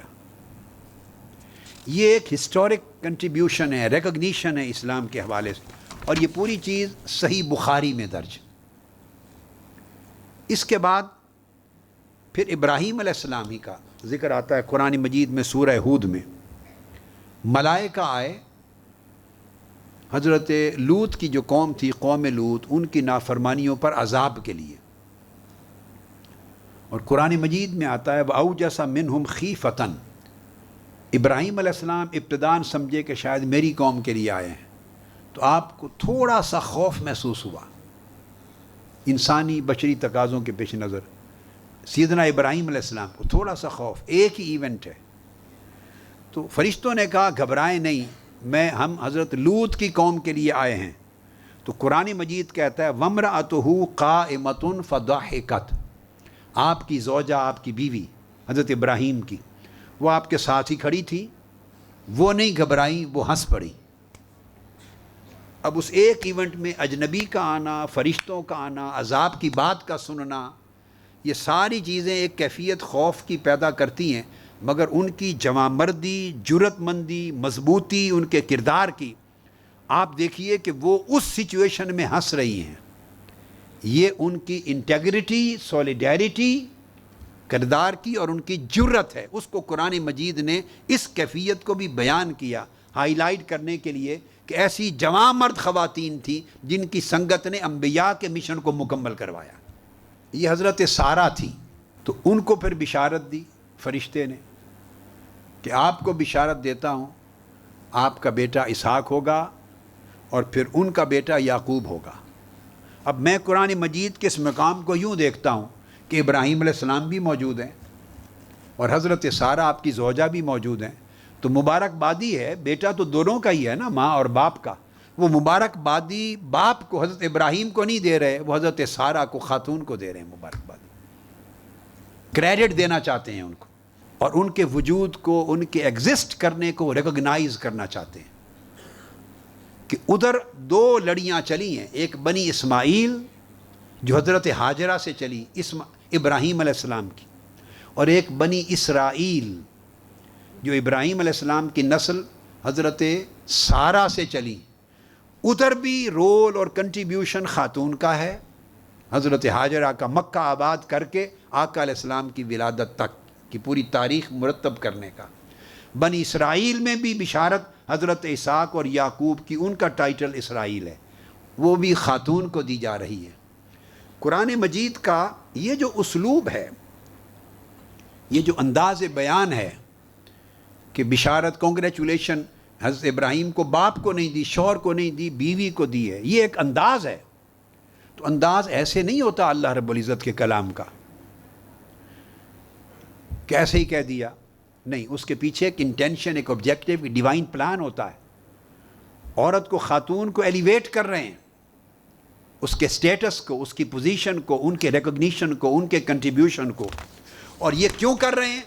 یہ ایک ہسٹورک کنٹریبیوشن ہے، ریکگنیشن ہے اسلام کے حوالے سے، اور یہ پوری چیز صحیح بخاری میں درج۔ اس کے بعد پھر ابراہیم علیہ السلام ہی کا ذکر آتا ہے قرآن مجید میں، سورہ ہود میں۔ ملائکہ آئے حضرت لوط کی جو قوم تھی، قوم لوط، ان کی نافرمانیوں پر عذاب کے لیے۔ اور قرآن مجید میں آتا ہے وَأَوْجَسَ مِنْهُمْ خِيفَةً، ابراہیم علیہ السلام ابتداً سمجھے کہ شاید میری قوم کے لیے آئے ہیں، تو آپ کو تھوڑا سا خوف محسوس ہوا انسانی بشری تقاضوں کے پیش نظر۔ سیدنا ابراہیم علیہ السلام کو تھوڑا سا خوف، ایک ہی ایونٹ ہے۔ تو فرشتوں نے کہا گھبرائیں نہیں، ہم حضرت لوط کی قوم کے لیے آئے ہیں۔ تو قرآن مجید کہتا ہے وَامْرَأَتُهُ قَائِمَةٌ فَضَحِكَتْ، آپ کی زوجہ، آپ کی بیوی حضرت ابراہیم کی، وہ آپ کے ساتھ ہی کھڑی تھی، وہ نہیں گھبرائیں، وہ ہنس پڑی۔ اب اس ایک ایونٹ میں اجنبی کا آنا، فرشتوں کا آنا، عذاب کی بات کا سننا، یہ ساری چیزیں ایک کیفیت خوف کی پیدا کرتی ہیں، مگر ان کی جوانمردی، جرأت مندی، مضبوطی ان کے کردار کی، آپ دیکھیے کہ وہ اس سچویشن میں ہنس رہی ہیں۔ یہ ان کی انٹیگریٹی، سولیڈیرٹی کردار کی اور ان کی جرأت ہے، اس کو قرآن مجید نے اس کیفیت کو بھی بیان کیا، ہائی لائٹ کرنے کے لیے کہ ایسی جوان مرد خواتین تھیں جن کی سنگت نے انبیاء کے مشن کو مکمل کروایا۔ یہ حضرت سارہ تھی، تو ان کو پھر بشارت دی فرشتے نے کہ آپ کو بشارت دیتا ہوں، آپ کا بیٹا اسحاق ہوگا اور پھر ان کا بیٹا یعقوب ہوگا۔ اب میں قرآن مجید کے اس مقام کو یوں دیکھتا ہوں کہ ابراہیم علیہ السلام بھی موجود ہیں اور حضرت سارہ آپ کی زوجہ بھی موجود ہیں، تو مبارک بادی ہے، بیٹا تو دونوں کا ہی ہے نا، ماں اور باپ کا۔ وہ مبارک بادی باپ کو حضرت ابراہیم کو نہیں دے رہے، وہ حضرت سارہ کو، خاتون کو دے رہے ہیں مبارک بادی، کریڈٹ دینا چاہتے ہیں ان کو، اور ان کے وجود کو، ان کے ایگزسٹ کرنے کو ریکگنائز کرنا چاہتے ہیں کہ ادھر 2 لڑیاں چلی ہیں، ایک بنی اسماعیل جو حضرت ہاجرہ سے چلی ابراہیم علیہ السلام کی، اور ایک بنی اسرائیل جو ابراہیم علیہ السلام کی نسل حضرت سارہ سے چلی، ادھر بھی رول اور کنٹریبیوشن خاتون کا ہے، حضرت ہاجرہ کا مکہ آباد کر کے آقا علیہ السلام کی ولادت تک کی پوری تاریخ مرتب کرنے کا۔ بنی اسرائیل میں بھی بشارت حضرت اسحاق اور یعقوب کی، ان کا ٹائٹل اسرائیل ہے، وہ بھی خاتون کو دی جا رہی ہے۔ قرآن مجید کا یہ جو اسلوب ہے، یہ جو انداز بیان ہے کہ بشارت، کنگریچولیشن حضرت ابراہیم کو باپ کو نہیں دی، شوہر کو نہیں دی، بیوی کو دی ہے، یہ ایک انداز ہے۔ تو انداز ایسے نہیں ہوتا اللہ رب العزت کے کلام کا کہ ایسے ہی کہہ دیا، نہیں، اس کے پیچھے ایک انٹینشن، ایک آبجیکٹو، ایک ڈیوائن پلان ہوتا ہے۔ عورت کو، خاتون کو ایلیویٹ کر رہے ہیں، اس کے سٹیٹس کو، اس کی پوزیشن کو، ان کے ریکگنیشن کو، ان کے کنٹریبیوشن کو۔ اور یہ کیوں کر رہے ہیں؟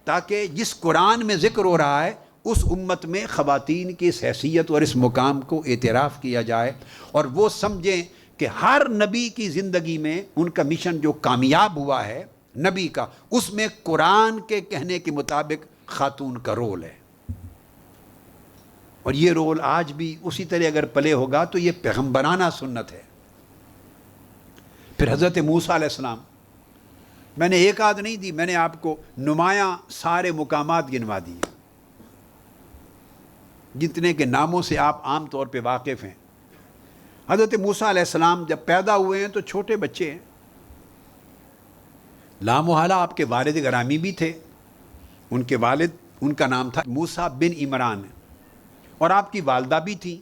تاکہ جس قرآن میں ذکر ہو رہا ہے اس امت میں خواتین کی اس حیثیت اور اس مقام کو اعتراف کیا جائے، اور وہ سمجھیں کہ ہر نبی کی زندگی میں ان کا مشن جو کامیاب ہوا ہے نبی کا، اس میں قرآن کے کہنے کے مطابق خاتون کا رول ہے۔ اور یہ رول آج بھی اسی طرح اگر پلے ہوگا تو یہ پیغمبرانہ سنت ہے۔ پھر حضرت موسیٰ علیہ السلام، میں نے ایک آدھ نہیں دی، میں نے آپ کو نمایاں سارے مقامات گنوا دیے جتنے کے ناموں سے آپ عام طور پہ واقف ہیں۔ حضرت موسیٰ علیہ السلام جب پیدا ہوئے ہیں تو چھوٹے بچے ہیں، لامحالہ آپ کے والد گرامی بھی تھے، ان کے والد، ان کا نام تھا موسیٰ بن عمران، اور آپ کی والدہ بھی تھی،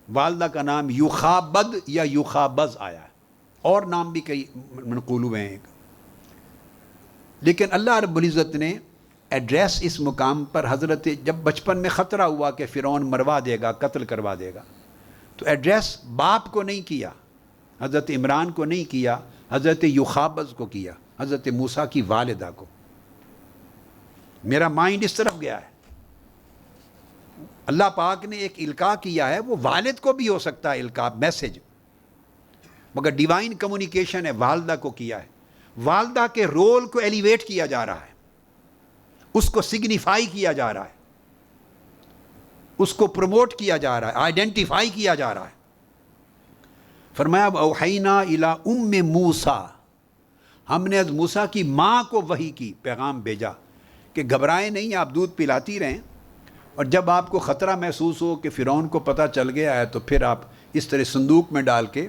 والدہ کا نام یوخابد یا یوخابز آیا ہے، اور نام بھی کئی منقول ہوئے ہیں۔ لیکن اللہ رب العزت نے ایڈریس اس مقام پر حضرت، جب بچپن میں خطرہ ہوا کہ فرعون مروا دے گا، قتل کروا دے گا، تو ایڈریس باپ کو نہیں کیا، حضرت عمران کو نہیں کیا، حضرت یوخابز کو کیا، حضرت موسیٰ کی والدہ کو۔ میرا مائنڈ اس طرف گیا ہے، اللہ پاک نے ایک القاء کیا ہے، وہ والد کو بھی ہو سکتا ہے القاء، میسج، مگر ڈیوائن کمیونیکیشن ہے، والدہ کو کیا ہے۔ والدہ کے رول کو ایلیویٹ کیا جا رہا ہے، اس کو سگنیفائی کیا جا رہا ہے، اس کو پروموٹ کیا جا رہا ہے، آئیڈینٹیفائی کیا جا رہا ہے۔ فرمایا اوحینا الی ام موسیٰ، ہم نے از موسیٰ کی ماں کو وحی کی، پیغام بھیجا کہ گھبرائیں نہیں، آپ دودھ پلاتی رہیں، اور جب آپ کو خطرہ محسوس ہو کہ فرعون کو پتہ چل گیا ہے تو پھر آپ اس طرح صندوق میں ڈال کے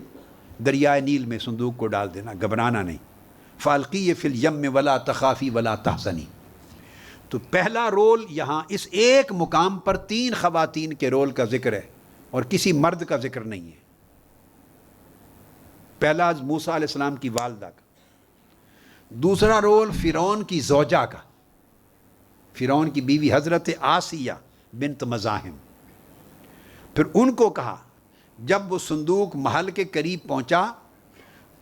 دریائے نیل میں صندوق کو ڈال دینا، گھبرانا نہیں۔ فالقی فی الیم ولا تخافی ولا تحزنی۔ تو پہلا رول یہاں اس ایک مقام پر 3 خواتین کے رول کا ذکر ہے اور کسی مرد کا ذکر نہیں ہے۔ پہلا موسیٰ علیہ السلام کی والدہ کا، دوسرا رول فرعون کی زوجہ کا، فرعون کی بیوی حضرت آسیہ بنت مزاحم۔ پھر ان کو کہا جب وہ صندوق محل کے قریب پہنچا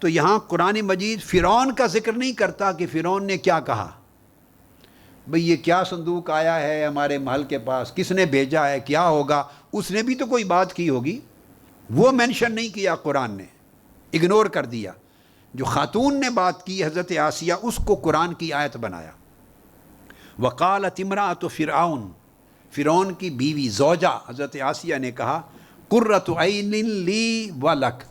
تو یہاں قرآن مجید فرعون کا ذکر نہیں کرتا کہ فرعون نے کیا کہا، بھئی یہ کیا صندوق آیا ہے ہمارے محل کے پاس، کس نے بھیجا ہے، کیا ہوگا، اس نے بھی تو کوئی بات کی ہوگی، وہ مینشن نہیں کیا قرآن نے، اگنور کر دیا۔ جو خاتون نے بات کی حضرت آسیہ، اس کو قرآن کی آیت بنایا۔ وقالت امرأۃ فرعون، فرعون کی بیوی زوجہ حضرت آسیہ نے کہا قرۃ عین لی ولک،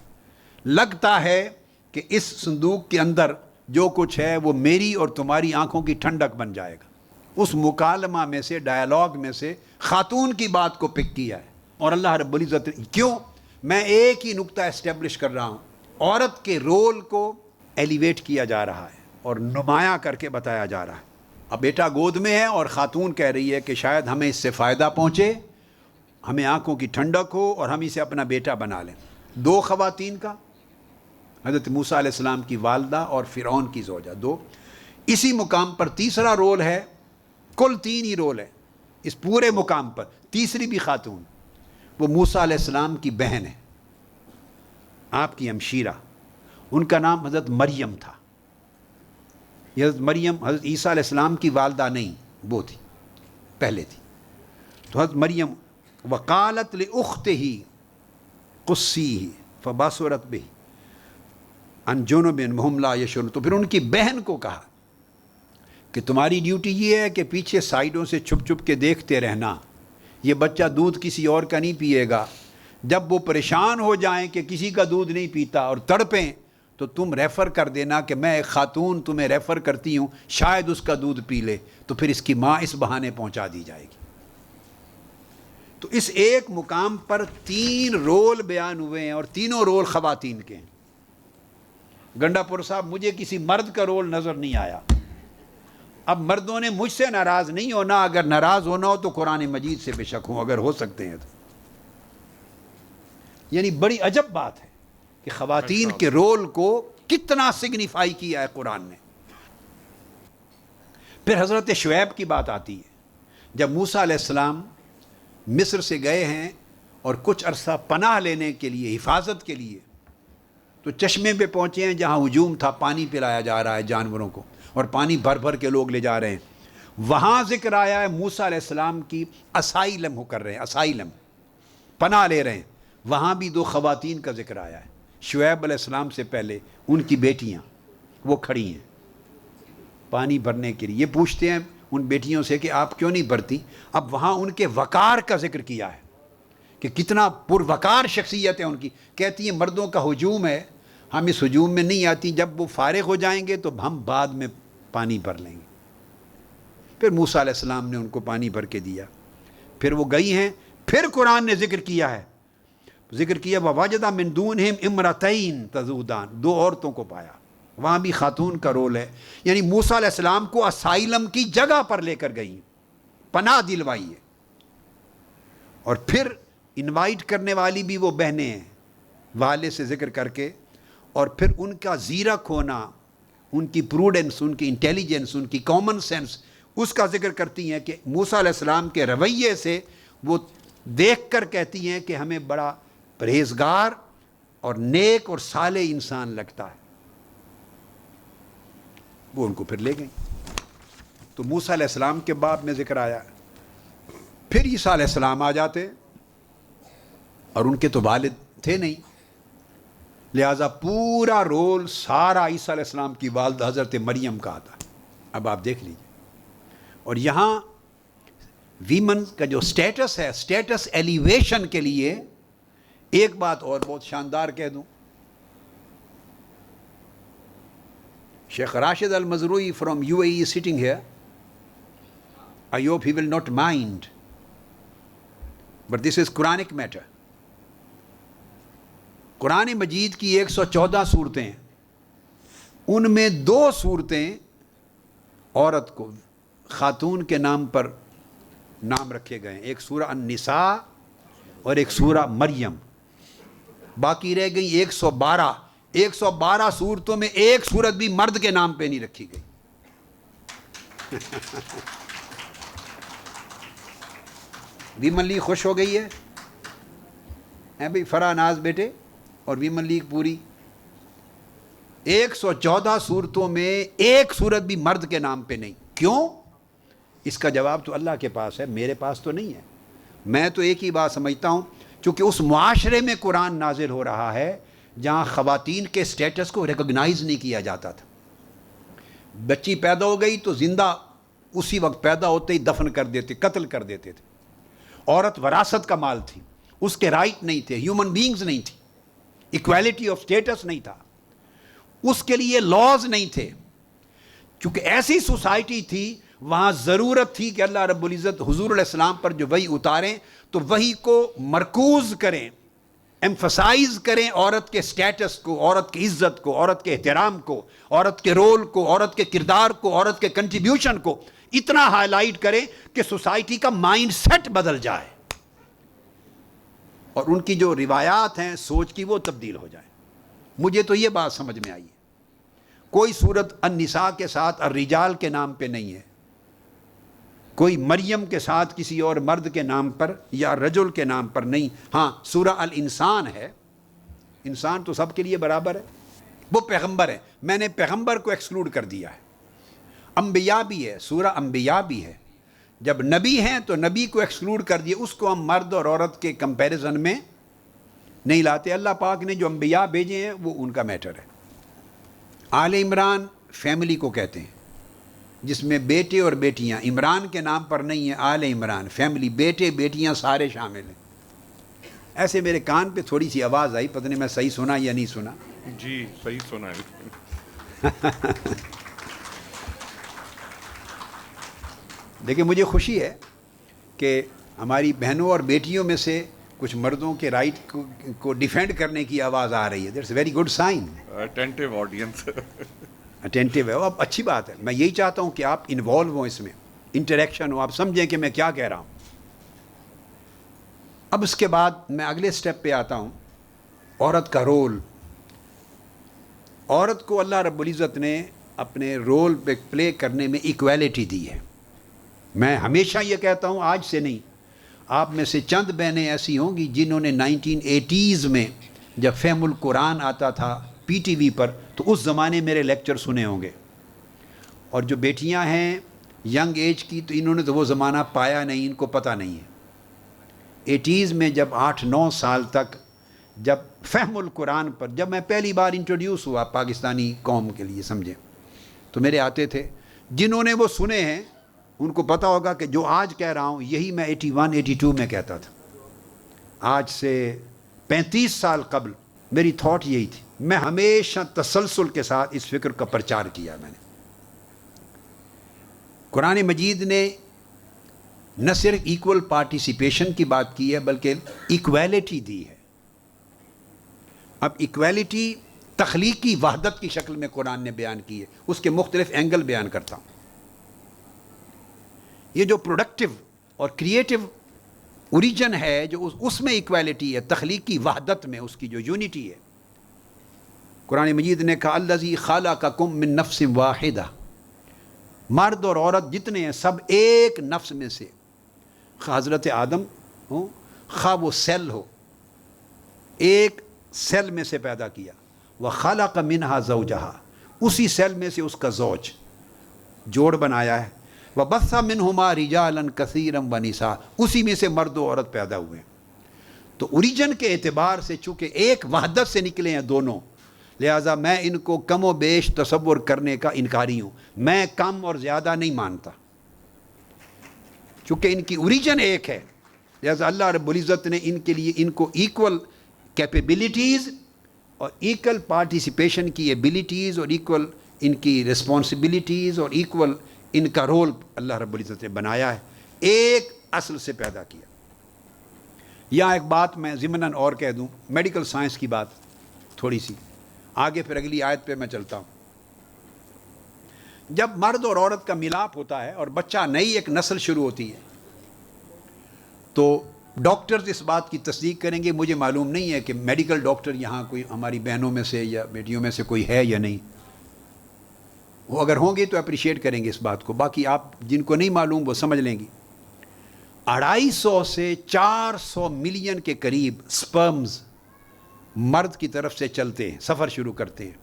لگتا ہے کہ اس صندوق کے اندر جو کچھ ہے وہ میری اور تمہاری آنکھوں کی ٹھنڈک بن جائے گا۔ اس مکالمہ میں سے، ڈائلاگ میں سے خاتون کی بات کو پک کیا ہے، اور اللہ رب العزت کیوں، میں ایک ہی نقطہ اسٹیبلش کر رہا ہوں، عورت کے رول کو ایلیویٹ کیا جا رہا ہے اور نمایاں کر کے بتایا جا رہا ہے۔ اب بیٹا گود میں ہے اور خاتون کہہ رہی ہے کہ شاید ہمیں اس سے فائدہ پہنچے، ہمیں آنکھوں کی ٹھنڈک ہو اور ہم اسے اپنا بیٹا بنا لیں۔ 2 خواتین کا، حضرت موسیٰ علیہ السلام کی والدہ اور فرعون کی زوجہ، 2۔ اسی مقام پر تیسرا رول ہے، کل 3 ہی رول ہے اس پورے مقام پر، تیسری بھی خاتون، وہ موسیٰ علیہ السلام کی بہن ہے، آپ کی ہمشیرہ، ان کا نام حضرت مریم تھا۔ یہ حضرت مریم حضرت عیسیٰ علیہ السلام کی والدہ نہیں، وہ تھی، پہلے تھی۔ تو حضرت مریم وقالت لأختہ قصیہ فبصرت بہ، عن جنب وهم لا یشعرون، تو پھر ان کی بہن کو کہا کہ تمہاری ڈیوٹی یہ ہے کہ پیچھے سائیڈوں سے چھپ چھپ کے دیکھتے رہنا، یہ بچہ دودھ کسی اور کا نہیں پیے گا، جب وہ پریشان ہو جائیں کہ کسی کا دودھ نہیں پیتا اور تڑپیں تو تم ریفر کر دینا کہ میں ایک خاتون تمہیں ریفر کرتی ہوں، شاید اس کا دودھ پی لے، تو پھر اس کی ماں اس بہانے پہنچا دی جائے گی۔ تو اس ایک مقام پر 3 رول بیان ہوئے ہیں، اور تینوں رول خواتین کے ہیں۔ گنڈا پور صاحب، مجھے کسی مرد کا رول نظر نہیں آیا۔ اب مردوں نے مجھ سے ناراض نہیں ہونا، اگر ناراض ہونا ہو تو قرآن مجید سے بے شک ہوں، اگر ہو سکتے ہیں تو۔ یعنی بڑی عجب بات ہے کہ خواتین کے رول کو کتنا سگنیفائی کیا ہے قرآن نے۔ پھر حضرت شعیب کی بات آتی ہے، جب موسیٰ علیہ السلام مصر سے گئے ہیں اور کچھ عرصہ پناہ لینے کے لیے، حفاظت کے لیے، تو چشمے پہ پہنچے ہیں جہاں ہجوم تھا، پانی پلایا جا رہا ہے جانوروں کو، اور پانی بھر بھر کے لوگ لے جا رہے ہیں۔ وہاں ذکر آیا ہے موسیٰ علیہ السلام کی اسائلم کر رہے ہیں، اسائلم پناہ لے رہے ہیں، وہاں بھی 2 خواتین کا ذکر آیا ہے۔ شعیب علیہ السلام سے پہلے ان کی بیٹیاں وہ کھڑی ہیں پانی بھرنے کے لیے، یہ پوچھتے ہیں ان بیٹیوں سے کہ آپ کیوں نہیں بھرتی؟ اب وہاں ان کے وقار کا ذکر کیا ہے کہ کتنا پروقار شخصیت ہے ان کی۔ کہتی ہیں مردوں کا ہجوم ہے، ہم اس ہجوم میں نہیں آتی، جب وہ فارغ ہو جائیں گے تو ہم بعد میں پانی بھر لیں گے۔ پھر موسیٰ علیہ السلام نے ان کو پانی بھر کے دیا، پھر وہ گئی ہیں۔ پھر قرآن نے ذکر کیا ہے، ذکر کیا وَوَجَدَ مِن دُونِهِمْ امْرَأَتَيْنِ تَذُودَانِ، 2 عورتوں کو پایا، وہاں بھی خاتون کا رول ہے۔ یعنی موسیٰ علیہ السلام کو اسائلم کی جگہ پر لے کر گئی، پناہ دلوائی ہے، اور پھر انوائٹ کرنے والی بھی وہ بہنیں ہیں والے سے ذکر کر کے، اور پھر ان کا زیرک ہونا، ان کی پروڈنس، ان کی انٹیلیجنس، ان کی کامن سینس، اس کا ذکر کرتی ہیں کہ موسیٰ علیہ السلام کے رویے سے وہ دیکھ کر کہتی ہیں کہ ہمیں بڑا پرہیزگار اور نیک اور صالح انسان لگتا ہے۔ وہ ان کو پھر لے گئیں۔ تو موسیٰ علیہ السلام کے باب میں ذکر آیا، پھر عیسیٰ علیہ السلام آ جاتے، اور ان کے تو والد تھے نہیں، لہٰذا پورا رول سارا عیسیٰ علیہ السلام کی والدہ حضرت مریم کا آتا ہے۔ اب آپ دیکھ لیجیے، اور یہاں ویمن کا جو سٹیٹس ہے، سٹیٹس ایلیویشن کے لیے ایک بات اور بہت شاندار کہہ دوں، Sheikh Rashid Al Mazrouei from UAE is sitting here. I hope he will not mind, but this is Quranic matter. قرآن مجید کی 114 صورتیں ہیں، ان میں 2 صورتیں عورت کو، خاتون کے نام پر نام رکھے گئے ہیں، ایک سورہ النساء اور ایک سورہ مریم، باقی رہ گئی 112 صورتوں میں ایک صورت بھی مرد کے نام پہ نہیں رکھی گئی۔ ویمن لیگ خوش ہو گئی ہے بھئی، فرح ناز بیٹے اور ویمن لیگ پوری 114 صورتوں میں ایک صورت بھی مرد کے نام پہ نہیں۔ کیوں؟ اس کا جواب تو اللہ کے پاس ہے، میرے پاس تو نہیں ہے۔ میں تو ایک ہی بات سمجھتا ہوں، چونکہ اس معاشرے میں قرآن نازل ہو رہا ہے جہاں خواتین کے سٹیٹس کو ریکگنائز نہیں کیا جاتا تھا۔ بچی پیدا ہو گئی تو زندہ اسی وقت پیدا ہوتے ہی دفن کر دیتے، قتل کر دیتے تھے۔ عورت وراثت کا مال تھی، اس کے رائٹ نہیں تھے، ہیومن بینگز نہیں تھی، ایکویلٹی آف سٹیٹس نہیں تھا، اس کے لیے لاز نہیں تھے۔ چونکہ ایسی سوسائٹی تھی، وہاں ضرورت تھی کہ اللہ رب العزت حضور علیہ السلام پر جو وحی اتاریں تو وحی کو مرکوز کریں، ایمفسائز کریں عورت کے سٹیٹس کو، عورت کی عزت کو، عورت کے احترام کو، عورت کے رول کو، عورت کے کردار کو، عورت کے کنٹریبیوشن کو اتنا ہائی لائٹ کریں کہ سوسائٹی کا مائنڈ سیٹ بدل جائے اور ان کی جو روایات ہیں سوچ کی وہ تبدیل ہو جائے۔ مجھے تو یہ بات سمجھ میں آئی ہے، کوئی صورت النساء کے ساتھ الرجال کے نام پہ نہیں ہے، کوئی مریم کے ساتھ کسی اور مرد کے نام پر یا رجل کے نام پر نہیں۔ ہاں سورہ الانسان ہے، انسان تو سب کے لیے برابر ہے، وہ پیغمبر ہے، میں نے پیغمبر کو ایکسکلوڈ کر دیا ہے۔ انبیاء بھی ہے، سورہ انبیاء بھی ہے، جب نبی ہیں تو نبی کو ایکسکلوڈ کر دیا، اس کو ہم مرد اور عورت کے کمپیریزن میں نہیں لاتے۔ اللہ پاک نے جو انبیاء بھیجے ہیں وہ ان کا میٹر ہے۔ آل عمران فیملی کو کہتے ہیں، جس میں بیٹے اور بیٹیاں، عمران کے نام پر نہیں ہے، آل عمران فیملی، بیٹے بیٹیاں سارے شامل ہیں۔ ایسے میرے کان پہ تھوڑی سی آواز آئی، پتہ نہیں میں صحیح سنا یا نہیں سنا۔ جی صحیح سنا ہے۔ لیکن مجھے خوشی ہے کہ ہماری بہنوں اور بیٹیوں میں سے کچھ مردوں کے رائٹ کو ڈیفینڈ کرنے کی آواز آ رہی ہے۔ That's a very good sign. Attentive audience. Attentive ہے، اب اچھی بات ہے۔ میں یہی چاہتا ہوں کہ آپ انوالو ہوں اس میں، انٹریکشن ہو، آپ سمجھیں کہ میں کیا کہہ رہا ہوں۔ اب اس کے بعد میں اگلے سٹیپ پہ آتا ہوں، عورت کا رول۔ عورت کو اللہ رب العزت نے اپنے رول پہ پلے کرنے میں ایکویلٹی دی ہے۔ میں ہمیشہ یہ کہتا ہوں، آج سے نہیں، آپ میں سے چند بہنیں ایسی ہوں گی جنہوں نے 1980s میں جب فہم القرآن آتا تھا پی ٹی وی پر، تو اس زمانے میرے لیکچر سنے ہوں گے، اور جو بیٹیاں ہیں ینگ ایج کی، تو انہوں نے تو وہ زمانہ پایا نہیں، ان کو پتہ نہیں ہے۔ 80s میں جب 8-9 سال تک جب فہم القرآن پر جب میں پہلی بار انٹروڈیوس ہوا پاکستانی قوم کے لیے، سمجھیں، تو میرے آتے تھے، جنہوں نے وہ سنے ہیں ان کو پتہ ہوگا کہ جو آج کہہ رہا ہوں یہی میں 81-82 میں کہتا تھا۔ آج سے 35 سال قبل میری تھاٹ یہی تھی۔ میں ہمیشہ تسلسل کے ساتھ اس فکر کا پرچار کیا۔ میں نے قرآن مجید نے نہ صرف ایکول پارٹیسپیشن کی بات کی ہے بلکہ ایکویلٹی دی ہے۔ اب ایکویلٹی تخلیقی وحدت کی شکل میں قرآن نے بیان کی ہے، اس کے مختلف اینگل بیان کرتا ہوں۔ یہ جو پروڈکٹیو اور کریٹیو اوریجن ہے، جو اس میں ایکویلٹی ہے، تخلیقی وحدت میں اس کی جو یونٹی ہے۔ قرآن مجید نے کہا الذی خلقکم من نفس واحدہ، مرد اور عورت جتنے ہیں سب ایک نفس میں سے، خواہ حضرت آدم ہو خواہ وہ سیل ہو، ایک سیل میں سے پیدا کیا۔ وخلق منہا زوجہا، اسی سیل میں سے اس کا زوج، جوڑ بنایا ہے۔ وبث منہما رجالا کثیرا ونساء، اسی میں سے مرد و عورت پیدا ہوئے۔ تو اوریجن کے اعتبار سے چونکہ ایک وحدت سے نکلے ہیں دونوں، لہٰذا میں ان کو کم و بیش تصور کرنے کا انکاری ہوں۔ میں کم اور زیادہ نہیں مانتا، چونکہ ان کی اوریجن ایک ہے، لہٰذا اللہ رب العزت نے ان کے لیے ان کو ایکول کیپیبلٹیز اور ایکول پارٹیسپیشن کی ایبلٹیز اور ایکول ان کی رسپانسبلٹیز اور ایکول ان کا رول اللہ رب العزت نے بنایا ہے، ایک اصل سے پیدا کیا۔ یہاں ایک بات میں ضمناً اور کہہ دوں، میڈیکل سائنس کی بات تھوڑی سی آگے، پھر اگلی آیت پہ میں چلتا ہوں۔ جب مرد اور عورت کا ملاپ ہوتا ہے اور بچہ نئی ایک نسل شروع ہوتی ہے، تو ڈاکٹرز اس بات کی تصدیق کریں گے، مجھے معلوم نہیں ہے کہ میڈیکل ڈاکٹر یہاں کوئی ہماری بہنوں میں سے یا بیٹیوں میں سے کوئی ہے یا نہیں، وہ اگر ہوں گے تو اپریشیٹ کریں گے اس بات کو، باقی آپ جن کو نہیں معلوم وہ سمجھ لیں گی۔ 250 سے 400 ملین کے قریب سپرمز مرد کی طرف سے چلتے ہیں، سفر شروع کرتے ہیں۔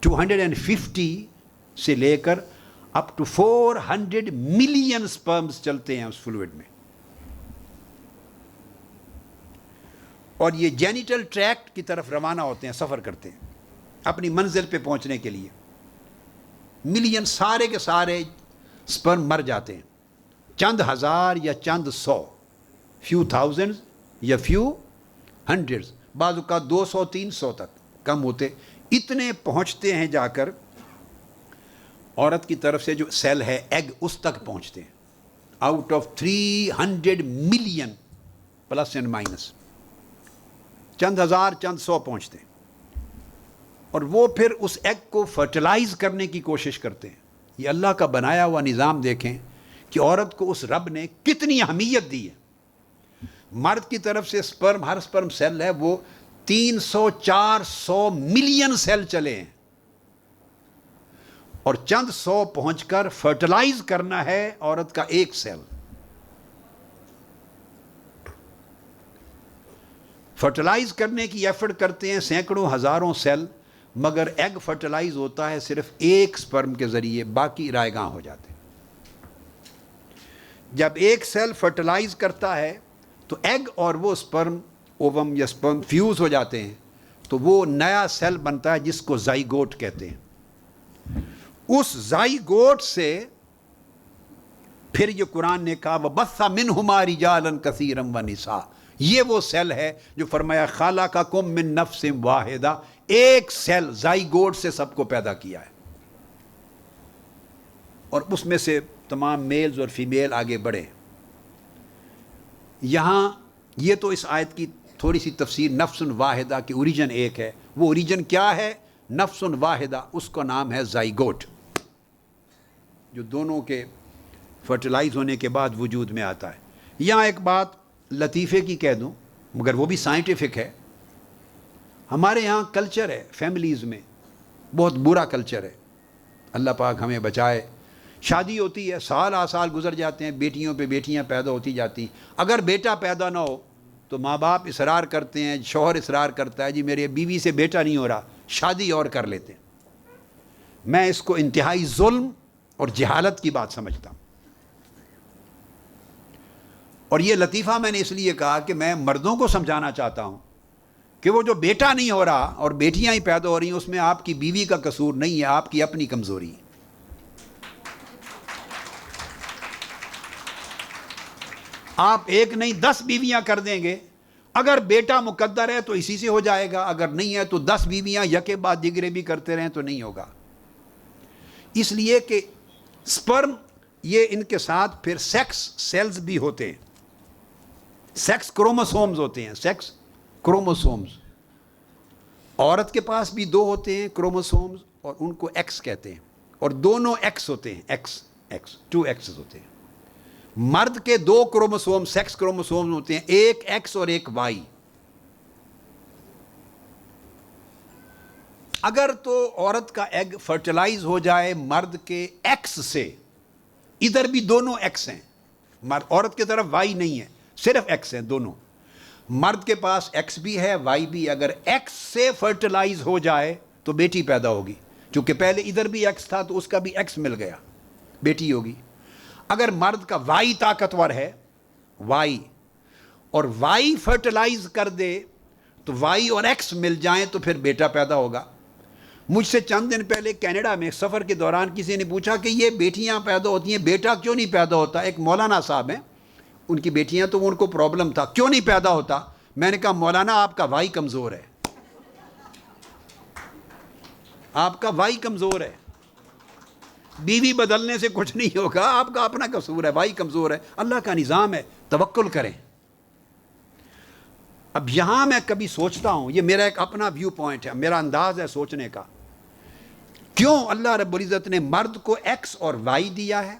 250 سے لے کر اپ ٹو 400 ملین سپرمز چلتے ہیں اس فلوئڈ میں، اور یہ جینیٹل ٹریکٹ کی طرف روانہ ہوتے ہیں، سفر کرتے ہیں اپنی منزل پہ پہنچنے کے لیے۔ ملین سارے کے سارے سپرم مر جاتے ہیں، چند ہزار یا چند سو، فیو تھاؤزنڈ یا فیو ہنڈریڈز، بعض اوقات 200-300 تک کم ہوتے، اتنے پہنچتے ہیں جا کر عورت کی طرف سے جو سیل ہے ایگ، اس تک پہنچتے ہیں۔ Out of 300 million plus and minus, چند ہزار چند سو پہنچتے ہیں، اور وہ پھر اس ایگ کو فرٹیلائز کرنے کی کوشش کرتے ہیں۔ یہ اللہ کا بنایا ہوا نظام دیکھیں کہ عورت کو اس رب نے کتنی اہمیت دی ہے۔ مرد کی طرف سے سپرم، ہر سپرم سیل ہے وہ 300-400 ملین سیل چلے ہیں، اور چند سو پہنچ کر فرٹیلائز کرنا ہے عورت کا ایک سیل۔ فرٹیلائز کرنے کی ایفرٹ کرتے ہیں سینکڑوں ہزاروں سیل، مگر ایگ فرٹیلائز ہوتا ہے صرف ایک سپرم کے ذریعے، باقی رائے گاں ہو جاتے ہیں۔ جب ایک سیل فرٹیلائز کرتا ہے تو ایگ اور وہ سپرم، اووم یا سپرم فیوز ہو جاتے ہیں، تو وہ نیا سیل بنتا ہے جس کو زائگوٹ کہتے ہیں۔ اس زائگوٹ سے پھر یہ قرآن نے کہا وَبَثَّ مِنْهُمَا رِجَالًا كَثِيرًا وَنِسَاءً، یہ وہ سیل ہے جو فرمایا خَلَقَكُم مِّن نَفْسٍ وَاحِدَةٍ، ایک سیل زائگوٹ سے سب کو پیدا کیا ہے، اور اس میں سے تمام میلز اور فیمیل آگے بڑھے۔ یہاں یہ تو اس آیت کی تھوڑی سی تفسیر، نفس واحدہ کی اوریجن ایک ہے، وہ اوریجن کیا ہے؟ نفس واحدہ، اس کا نام ہے زائگوٹ، جو دونوں کے فرٹیلائز ہونے کے بعد وجود میں آتا ہے۔ یہاں ایک بات لطیفے کی کہہ دوں، مگر وہ بھی سائنٹیفک ہے۔ ہمارے یہاں کلچر ہے، فیملیز میں بہت برا کلچر ہے، اللہ پاک ہمیں بچائے۔ شادی ہوتی ہے، سال آ سال گزر جاتے ہیں، بیٹیوں پہ بیٹیاں پیدا ہوتی جاتی ہیں۔ اگر بیٹا پیدا نہ ہو تو ماں باپ اصرار کرتے ہیں، شوہر اصرار کرتا ہے، جی میرے بیوی سے بیٹا نہیں ہو رہا، شادی اور کر لیتے ہیں۔ میں اس کو انتہائی ظلم اور جہالت کی بات سمجھتا ہوں۔ اور یہ لطیفہ میں نے اس لیے کہا کہ میں مردوں کو سمجھانا چاہتا ہوں کہ وہ جو بیٹا نہیں ہو رہا اور بیٹیاں ہی پیدا ہو رہی ہیں، اس میں آپ کی بیوی کا قصور نہیں ہے، آپ کی اپنی کمزوری ہے۔ آپ ایک نہیں 10 بیویاں کر دیں گے، اگر بیٹا مقدر ہے تو اسی سے ہو جائے گا، اگر نہیں ہے تو 10 بیویاں یکے بعد دیگرے بھی کرتے رہیں تو نہیں ہوگا۔ اس لیے کہ سپرم، یہ ان کے ساتھ پھر سیکس سیلز بھی ہوتے ہیں، سیکس کروموسومز ہوتے ہیں، سیکس کروموسومز۔ عورت کے پاس بھی 2 ہوتے ہیں کروموسومز، اور ان کو ایکس کہتے ہیں، اور دونوں ایکس ہوتے ہیں، ایکس 2 ایکسز ہوتے ہیں۔ مرد کے 2 کروموسوم سیکس کروموسوم ہوتے ہیں، ایک ایکس اور ایک وائی۔ اگر تو عورت کا ایگ فرٹیلائز ہو جائے مرد کے ایکس سے، ادھر بھی دونوں ایکس ہیں، عورت کی طرف وائی نہیں ہے، صرف ایکس ہیں دونوں۔ مرد کے پاس ایکس بھی ہے، وائی بھی، اگر ایکس سے فرٹیلائز ہو جائے تو بیٹی پیدا ہوگی، چونکہ پہلے ادھر بھی ایکس تھا تو اس کا بھی ایکس مل گیا، بیٹی ہوگی۔ اگر مرد کا وائی طاقتور ہے، وائی، اور وائی فرٹیلائز کر دے تو وائی اور ایکس مل جائیں تو پھر بیٹا پیدا ہوگا۔ مجھ سے چند دن پہلے کینیڈا میں سفر کے دوران کسی نے پوچھا کہ یہ بیٹیاں پیدا ہوتی ہیں، بیٹا کیوں نہیں پیدا ہوتا؟ ایک مولانا صاحب ہیں، ان کی بیٹیاں، تو ان کو پرابلم تھا کیوں نہیں پیدا ہوتا۔ میں نے کہا مولانا آپ کا وائی کمزور ہے، آپ کا وائی کمزور ہے، بیوی بدلنے سے کچھ نہیں ہوگا، آپ کا اپنا قصور ہے، وائی کمزور ہے، اللہ کا نظام ہے، توکل کریں۔ اب یہاں میں کبھی سوچتا ہوں، یہ میرا ایک اپنا ویو پوائنٹ ہے، میرا انداز ہے سوچنے کا، کیوں اللہ رب العزت نے مرد کو ایکس اور وائی دیا ہے،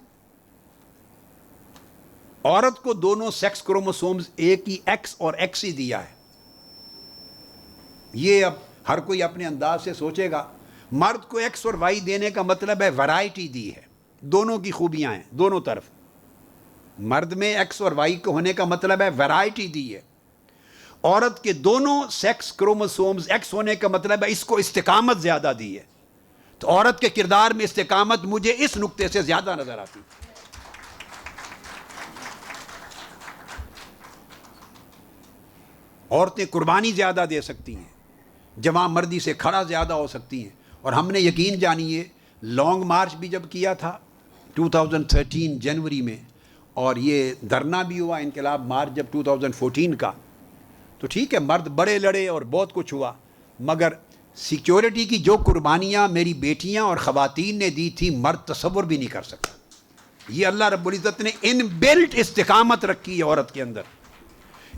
عورت کو دونوں سیکس کروموسومز ایک ہی ایکس اور ایکس ہی دیا ہے؟ یہ اب ہر کوئی اپنے انداز سے سوچے گا۔ مرد کو ایکس اور وائی دینے کا مطلب ہے ورائٹی دی ہے، دونوں کی خوبیاں ہیں دونوں طرف۔ مرد میں ایکس اور وائی کو ہونے کا مطلب ہے ورائٹی دی ہے۔ عورت کے دونوں سیکس کروموسومز ایکس ہونے کا مطلب ہے اس کو استقامت زیادہ دی ہے۔ تو عورت کے کردار میں استقامت مجھے اس نقطے سے زیادہ نظر آتی۔ عورتیں قربانی زیادہ دے سکتی ہیں، جوان مردی سے کھڑا زیادہ ہو سکتی ہیں، اور ہم نے یقین جانیے لانگ مارچ بھی جب کیا تھا 2013 جنوری میں، اور یہ دھرنا بھی ہوا انقلاب مارچ جب 2014 کا، تو ٹھیک ہے مرد بڑے لڑے اور بہت کچھ ہوا، مگر سیکیورٹی کی جو قربانیاں میری بیٹیاں اور خواتین نے دی تھی مرد تصور بھی نہیں کر سکتا۔ یہ اللہ رب العزت نے ان بلٹ استقامت رکھی ہے عورت کے اندر۔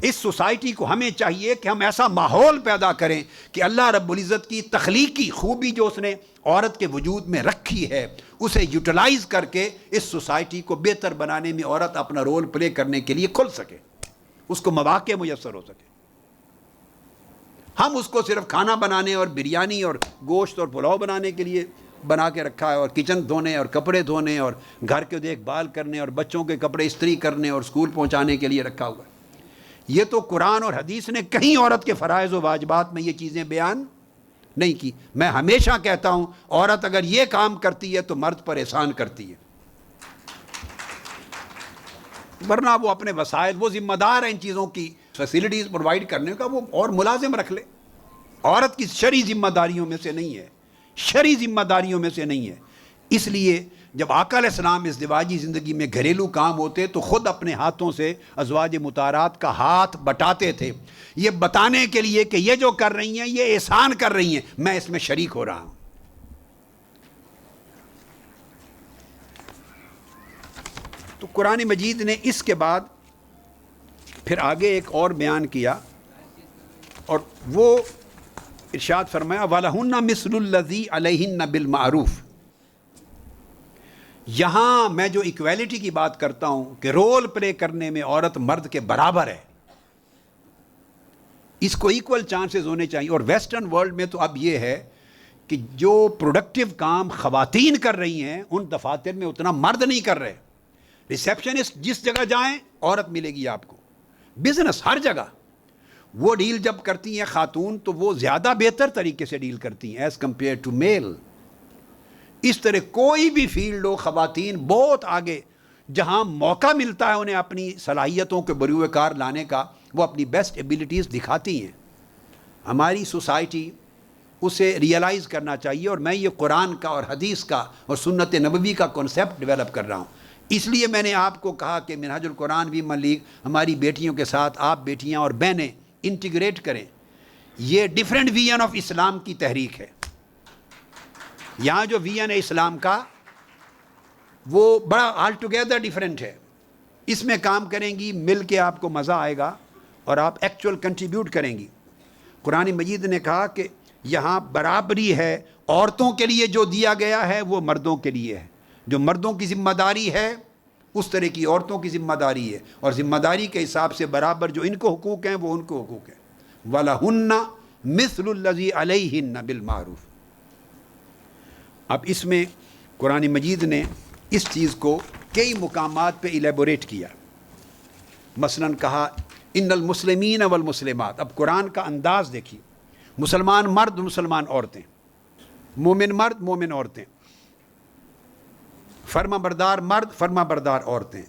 اس سوسائٹی کو ہمیں چاہیے کہ ہم ایسا ماحول پیدا کریں کہ اللہ رب العزت کی تخلیقی خوبی جو اس نے عورت کے وجود میں رکھی ہے اسے یوٹیلائز کر کے اس سوسائٹی کو بہتر بنانے میں عورت اپنا رول پلے کرنے کے لیے کھل سکے، اس کو مواقع میسر ہو سکے۔ ہم اس کو صرف کھانا بنانے اور بریانی اور گوشت اور پلاؤ بنانے کے لیے بنا کے رکھا ہے، اور کچن دھونے اور کپڑے دھونے اور گھر کے دیکھ بھال کرنے اور بچوں کے کپڑے استری کرنے اور اسکول پہنچانے کے لیے رکھا ہوا ہے۔ یہ تو قرآن اور حدیث نے کہیں عورت کے فرائض و واجبات میں یہ چیزیں بیان نہیں کی۔ میں ہمیشہ کہتا ہوں عورت اگر یہ کام کرتی ہے تو مرد پر احسان کرتی ہے، ورنہ وہ اپنے وسائل، وہ ذمہ دار ہے ان چیزوں کی فیسلٹیز پرووائڈ کرنے کا، وہ اور ملازم رکھ لے، عورت کی شرعی ذمہ داریوں میں سے نہیں ہے۔ شرعی ذمہ داریوں میں سے نہیں ہے. اس لیے جب آقا علیہ السلام ازدواجی زندگی میں گھریلو کام ہوتے تو خود اپنے ہاتھوں سے ازواج مطہرات کا ہاتھ بٹاتے تھے، یہ بتانے کے لیے کہ یہ جو کر رہی ہیں یہ احسان کر رہی ہیں، میں اس میں شریک ہو رہا ہوں. تو قرآن مجید نے اس کے بعد پھر آگے ایک اور بیان کیا، اور وہ ارشاد فرمایا وَلَهُنَّ مِثْلُ الَّذِي عَلَيْهِنَّ بِالْمَعْرُوفِ. یہاں میں جو ایکویلٹی کی بات کرتا ہوں کہ رول پلے کرنے میں عورت مرد کے برابر ہے، اس کو ایکول چانسز ہونے چاہیے. اور ویسٹرن ورلڈ میں تو اب یہ ہے کہ جو پروڈکٹیو کام خواتین کر رہی ہیں ان دفاتر میں اتنا مرد نہیں کر رہے. ریسیپشنسٹ جس جگہ جائیں عورت ملے گی آپ کو، بزنس ہر جگہ وہ ڈیل جب کرتی ہیں خاتون تو وہ زیادہ بہتر طریقے سے ڈیل کرتی ہیں ایز کمپیئر ٹو میل. اس طرح کوئی بھی فیلڈ ہو خواتین بہت آگے، جہاں موقع ملتا ہے انہیں اپنی صلاحیتوں کے بروئے کار لانے کا وہ اپنی بیسٹ ایبیلٹیز دکھاتی ہیں. ہماری سوسائٹی اسے ریئلائز کرنا چاہیے، اور میں یہ قرآن کا اور حدیث کا اور سنت نبوی کا کنسیپٹ ڈیولپ کر رہا ہوں. اس لیے میں نے آپ کو کہا کہ منہاج القرآن ویمن لیگ ہماری بیٹیوں کے ساتھ آپ بیٹیاں اور بہنیں انٹیگریٹ کریں. یہ ڈیفرنٹ ویژن آف اسلام کی تحریک ہے. یہاں جو ویژن ہے اسلام کا وہ بڑا آل ٹوگیدر ڈیفرنٹ ہے. اس میں کام کریں گی مل کے آپ کو مزہ آئے گا اور آپ ایکچوئل کنٹریبیوٹ کریں گی. قرآن مجید نے کہا کہ یہاں برابری ہے، عورتوں کے لیے جو دیا گیا ہے وہ مردوں کے لیے ہے. جو مردوں کی ذمہ داری ہے اس طرح کی عورتوں کی ذمہ داری ہے، اور ذمہ داری کے حساب سے برابر جو ان کو حقوق ہیں وہ ان کو حقوق ہیں. وَلَهُنَّ مِثْلُ الَّذِي عَلَيْهِنَّ بِالْمَعْرُوفِ. اب اس میں قرآن مجید نے اس چیز کو کئی مقامات پہ ایلیبوریٹ کیا. مثلا کہا ان المسلمین والمسلمات. اب قرآن کا انداز دیکھیے، مسلمان مرد مسلمان عورتیں، مومن مرد مومن عورتیں، فرما بردار مرد فرما بردار عورتیں،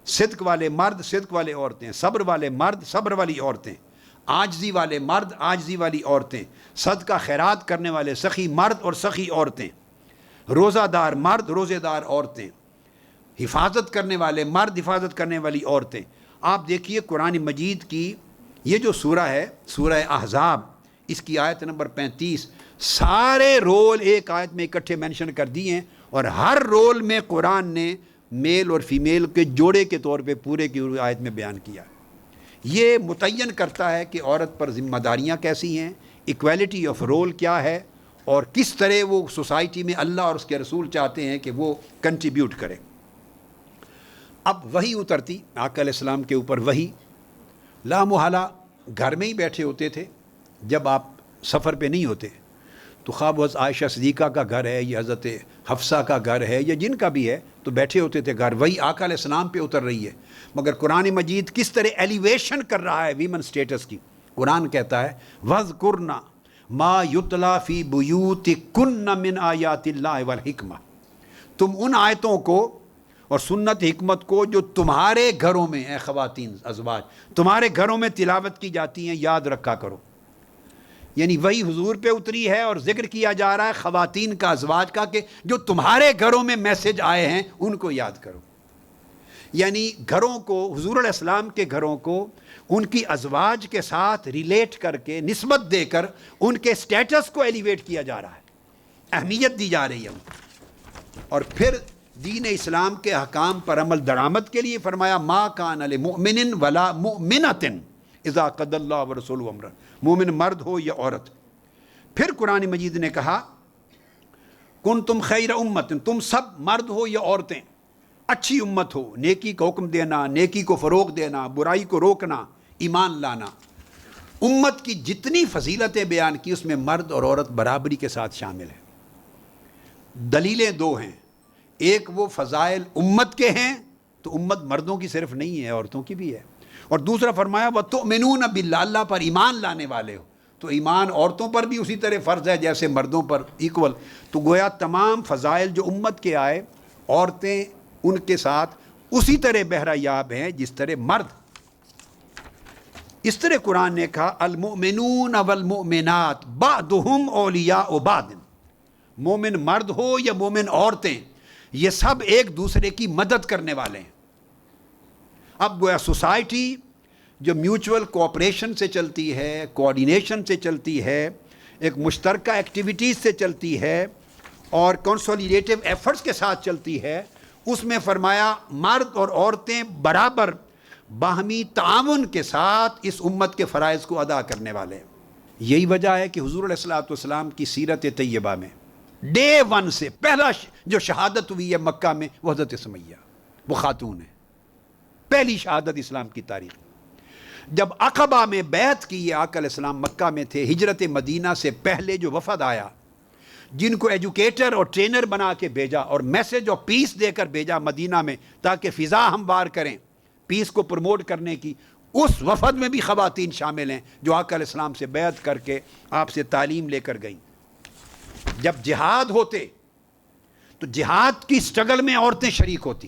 صدق والے مرد صدق والے عورتیں، صبر والے مرد صبر والی عورتیں، عاجزی والے مرد عاجزی والی عورتیں، صدقہ خیرات کرنے والے سخی مرد اور سخی عورتیں، روزہ دار مرد روزے دار عورتیں، حفاظت کرنے والے مرد حفاظت کرنے والی عورتیں. آپ دیکھیے قرآن مجید کی یہ جو سورہ ہے سورہ احزاب، اس کی آیت نمبر 35، سارے رول ایک آیت میں اکٹھے مینشن کر دیے ہیں، اور ہر رول میں قرآن نے میل اور فیمیل کے جوڑے کے طور پہ پورے کی آیت میں بیان کیا. یہ متعین کرتا ہے کہ عورت پر ذمہ داریاں کیسی ہیں، ایکویلٹی آف رول کیا ہے، اور کس طرح وہ سوسائٹی میں اللہ اور اس کے رسول چاہتے ہیں کہ وہ کنٹریبیوٹ کرے. اب وہی اترتی آقا علیہ السلام کے اوپر، وہی لا محالہ گھر میں ہی بیٹھے ہوتے تھے. جب آپ سفر پہ نہیں ہوتے تو خواب حضرت عائشہ صدیقہ کا گھر ہے یا حضرت حفصہ کا گھر ہے یا جن کا بھی ہے تو بیٹھے ہوتے تھے گھر، وہی آقا علیہ السلام پہ اتر رہی ہے. مگر قرآن مجید کس طرح ایلیویشن کر رہا ہے ویمن سٹیٹس کی. قرآن کہتا ہے وَاذْكُرْنَ مَا يُتْلَى فِي بُيُوتِكُنَّ مِنْ آیَاتِ اللَّهِ وَالْحِکْمَةِ. تم ان آیتوں کو اور سنت حکمت کو جو تمہارے گھروں میں اے خواتین ازواج تمہارے گھروں میں تلاوت کی جاتی ہیں یاد رکھا کرو. یعنی وہی حضور پہ اتری ہے اور ذکر کیا جا رہا ہے خواتین کا ازواج کا کہ جو تمہارے گھروں میں میسج آئے ہیں ان کو یاد کرو. یعنی گھروں کو حضور علیہ السلام کے گھروں کو ان کی ازواج کے ساتھ ریلیٹ کر کے نسبت دے کر ان کے سٹیٹس کو ایلیویٹ کیا جا رہا ہے، اہمیت دی جا رہی ہے. اور پھر دین اسلام کے احکام پر عمل درآمد کے لیے فرمایا ما کان لمؤمن ولا مؤمنۃ اذا قضى اللہ ورسولہ امرا، مومن مرد ہو یا عورت. پھر قرآن مجید نے کہا کنتم خیر امت، تم سب مرد ہو یا عورتیں اچھی امت ہو، نیکی کا حکم دینا، نیکی کو فروغ دینا، برائی کو روکنا، ایمان لانا. امت کی جتنی فضیلتیں بیان کی اس میں مرد اور عورت برابری کے ساتھ شامل ہیں. دلیلیں دو ہیں، ایک وہ فضائل امت کے ہیں تو امت مردوں کی صرف نہیں ہے عورتوں کی بھی ہے، اور دوسرا فرمایا وَتُؤْمِنُونَ بِاللَّهِ، اللہ پر ایمان لانے والے ہو تو ایمان عورتوں پر بھی اسی طرح فرض ہے جیسے مردوں پر ایکول. تو گویا تمام فضائل جو امت کے آئے عورتیں ان کے ساتھ اسی طرح بہرہ یاب ہیں جس طرح مرد. اس طرح قرآن نے کہا المؤمنون والمؤمنات بعضهم اولیاء بعض، مومن مرد ہو یا مومن عورتیں، یہ سب ایک دوسرے کی مدد کرنے والے ہیں۔ اب گویا سوسائٹی جو میوچول کوآپریشن سے چلتی ہے، کوآرڈینیشن سے چلتی ہے، ایک مشترکہ ایکٹیویٹیز سے چلتی ہے اور کنسولیڈیٹیو ایفرٹس کے ساتھ چلتی ہے، اس میں فرمایا مرد اور عورتیں برابر باہمی تعاون کے ساتھ اس امت کے فرائض کو ادا کرنے والے ہیں۔ یہی وجہ ہے کہ حضور علیہ الصلوۃ والسلام کی سیرت طیبہ میں ڈے ون سے پہلا جو شہادت ہوئی ہے مکہ میں وہ حضرت سمیہ، وہ خاتون ہے، پہلی شہادت اسلام کی تاریخ۔ جب عقبہ میں بیعت کی ہے آقا علیہ السلام مکہ میں تھے، ہجرت مدینہ سے پہلے جو وفد آیا، جن کو ایجوکیٹر اور ٹرینر بنا کے بھیجا اور میسج آف پیس دے کر بھیجا مدینہ میں تاکہ فضا ہموار کریں پیس کو پروموٹ کرنے کی، اس وفد میں بھی خواتین شامل ہیں جو آقا علیہ السلام سے بیعت کر کے آپ سے تعلیم لے کر گئیں۔ جب جہاد ہوتے تو جہاد کی سٹرگل میں عورتیں شریک ہوتی،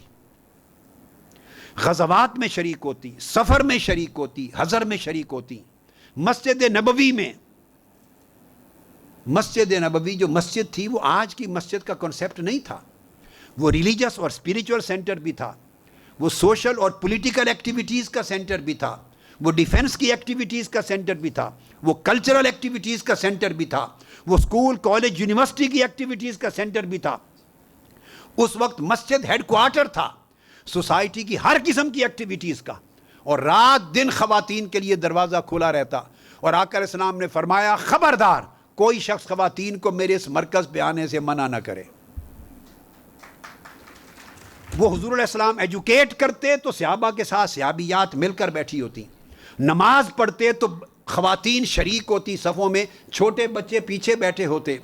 غزوات میں شریک ہوتی، سفر میں شریک ہوتی، حضر میں شریک ہوتی۔ مسجد نبوی جو مسجد تھی وہ آج کی مسجد کا کنسیپٹ نہیں تھا، وہ ریلیجس اور اسپریچول سینٹر بھی تھا، وہ سوشل اور پولیٹیکل ایکٹیویٹیز کا سینٹر بھی تھا، وہ ڈیفنس کی ایکٹیویٹیز کا سینٹر بھی تھا، وہ کلچرل ایکٹیویٹیز کا سینٹر بھی تھا، وہ اسکول کالج یونیورسٹی کی ایکٹیویٹیز کا سینٹر بھی تھا۔ اس وقت مسجد ہیڈ کوارٹر تھا سوسائٹی کی ہر قسم کی ایکٹیویٹیز کا، اور رات دن خواتین کے لیے دروازہ کھلا رہتا۔ اور آقا علیہ السلام نے فرمایا خبردار کوئی شخص خواتین کو میرے اس مرکز پہ آنے سے منع نہ کرے۔ وہ حضور علیہ السلام ایجوکیٹ کرتے تو صحابہ کے ساتھ صحابیات مل کر بیٹھی ہوتی، نماز پڑھتے تو خواتین شریک ہوتی صفوں میں، چھوٹے بچے پیچھے بیٹھے ہوتے،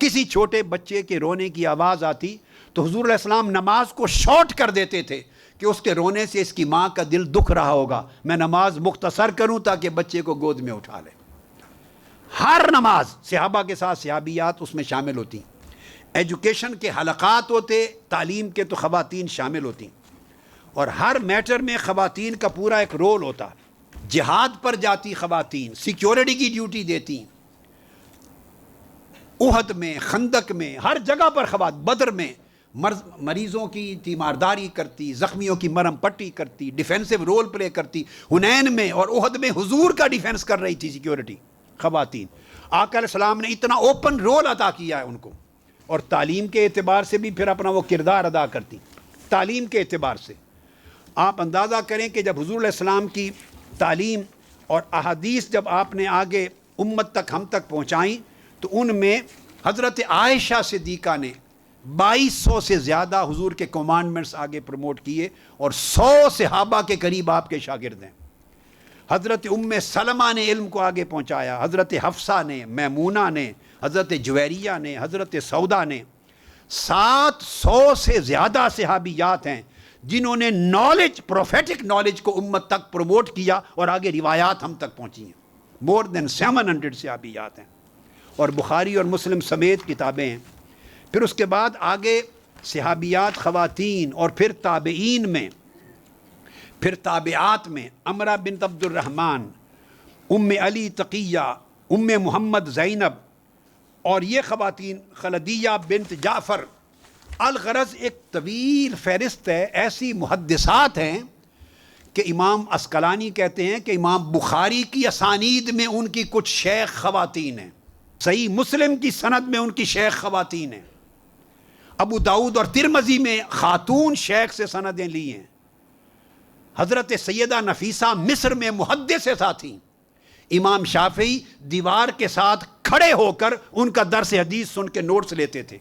کسی چھوٹے بچے کے رونے کی آواز آتی تو حضور علیہ السلام نماز کو شارٹ کر دیتے تھے کہ اس کے رونے سے اس کی ماں کا دل دکھ رہا ہوگا، میں نماز مختصر کروں تاکہ بچے کو گود میں اٹھا لے۔ ہر نماز صحابہ کے ساتھ صحابیات اس میں شامل ہوتی، ایجوکیشن کے حلقات ہوتے، تعلیم کے تو خواتین شامل ہوتی، اور ہر میٹر میں خواتین کا پورا ایک رول ہوتا۔ جہاد پر جاتی خواتین، سیکیورٹی کی ڈیوٹی دیتی، احد میں، خندق میں، ہر جگہ پر خواتین، بدر میں مریضوں کی تیمارداری کرتی، زخمیوں کی مرہم پٹی کرتی، ڈیفینسو رول پلے کرتی، حنین میں اور احد میں حضور کا ڈیفینس کر رہی تھی سیکیورٹی خواتین۔ آقا علیہ السلام نے اتنا اوپن رول عطا کیا ہے ان کو، اور تعلیم کے اعتبار سے بھی پھر اپنا وہ کردار ادا کرتی۔ تعلیم کے اعتبار سے آپ اندازہ کریں کہ جب حضور علیہ السلام کی تعلیم اور احادیث جب آپ نے آگے امت تک ہم تک پہنچائیں تو ان میں حضرت عائشہ صدیقہ نے 2200 سے زیادہ حضور کے کمانڈمنٹس آگے پروموٹ کیے، اور 100 صحابہ کے قریب آپ کے شاگرد ہیں۔ حضرت سلمہ نے علم کو آگے پہنچایا، حضرت حفصہ نے، میمونہ نے، حضرت جویریہ نے، حضرت سودا نے۔ 700 سے زیادہ صحابیات ہیں جنہوں نے نالج، پروفیٹک نالج کو امت تک پروموٹ کیا اور آگے روایات ہم تک پہنچی ہیں۔ مور دین 700 صحابیات ہیں، اور بخاری اور مسلم سمیت کتابیں ہیں۔ پھر اس کے بعد آگے صحابیات خواتین، اور پھر تابعین میں، پھر تابعات میں امرہ بنت عبد الرحمن، ام علی تقیہ، ام محمد زینب، اور یہ خواتین خلدیہ بنت جعفر۔ الغرض ایک طویل فہرست ہے، ایسی محدثات ہیں کہ امام عسقلانی کہتے ہیں کہ امام بخاری کی اسانید میں ان کی کچھ شیخ خواتین ہیں، صحیح مسلم کی سند میں ان کی شیخ خواتین ہیں، ابو داؤد اور ترمذی میں خاتون شیخ سے سندیں لی ہیں۔ حضرت سیدہ نفیسہ مصر میں محدثہ تھیں، امام شافعی دیوار کے ساتھ کھڑے ہو کر ان کا درس حدیث سن کے نوٹس لیتے تھے،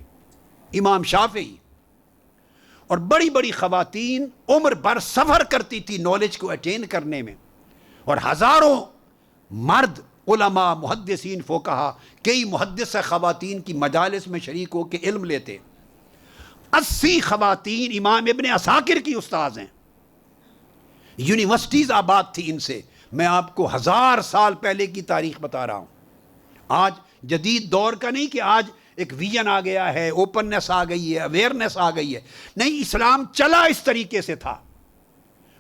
امام شافعی۔ اور بڑی بڑی خواتین عمر بھر سفر کرتی تھی نالج کو اٹین کرنے میں، اور ہزاروں مرد علماء، محدثین، فقہا، کئی محدثہ خواتین کی مجالس میں شریک ہو کے علم لیتے۔ 80 خواتین امام ابن عساکر کی استاذ ہیں، یونیورسٹیز آباد تھی ان سے۔ میں آپ کو 1000 سال پہلے کی تاریخ بتا رہا ہوں، آج جدید دور کا نہیں کہ آج ایک ویژن آ گیا ہے، اوپننس آ گئی ہے، اویئرنیس آ گئی ہے، نہیں، اسلام چلا اس طریقے سے تھا۔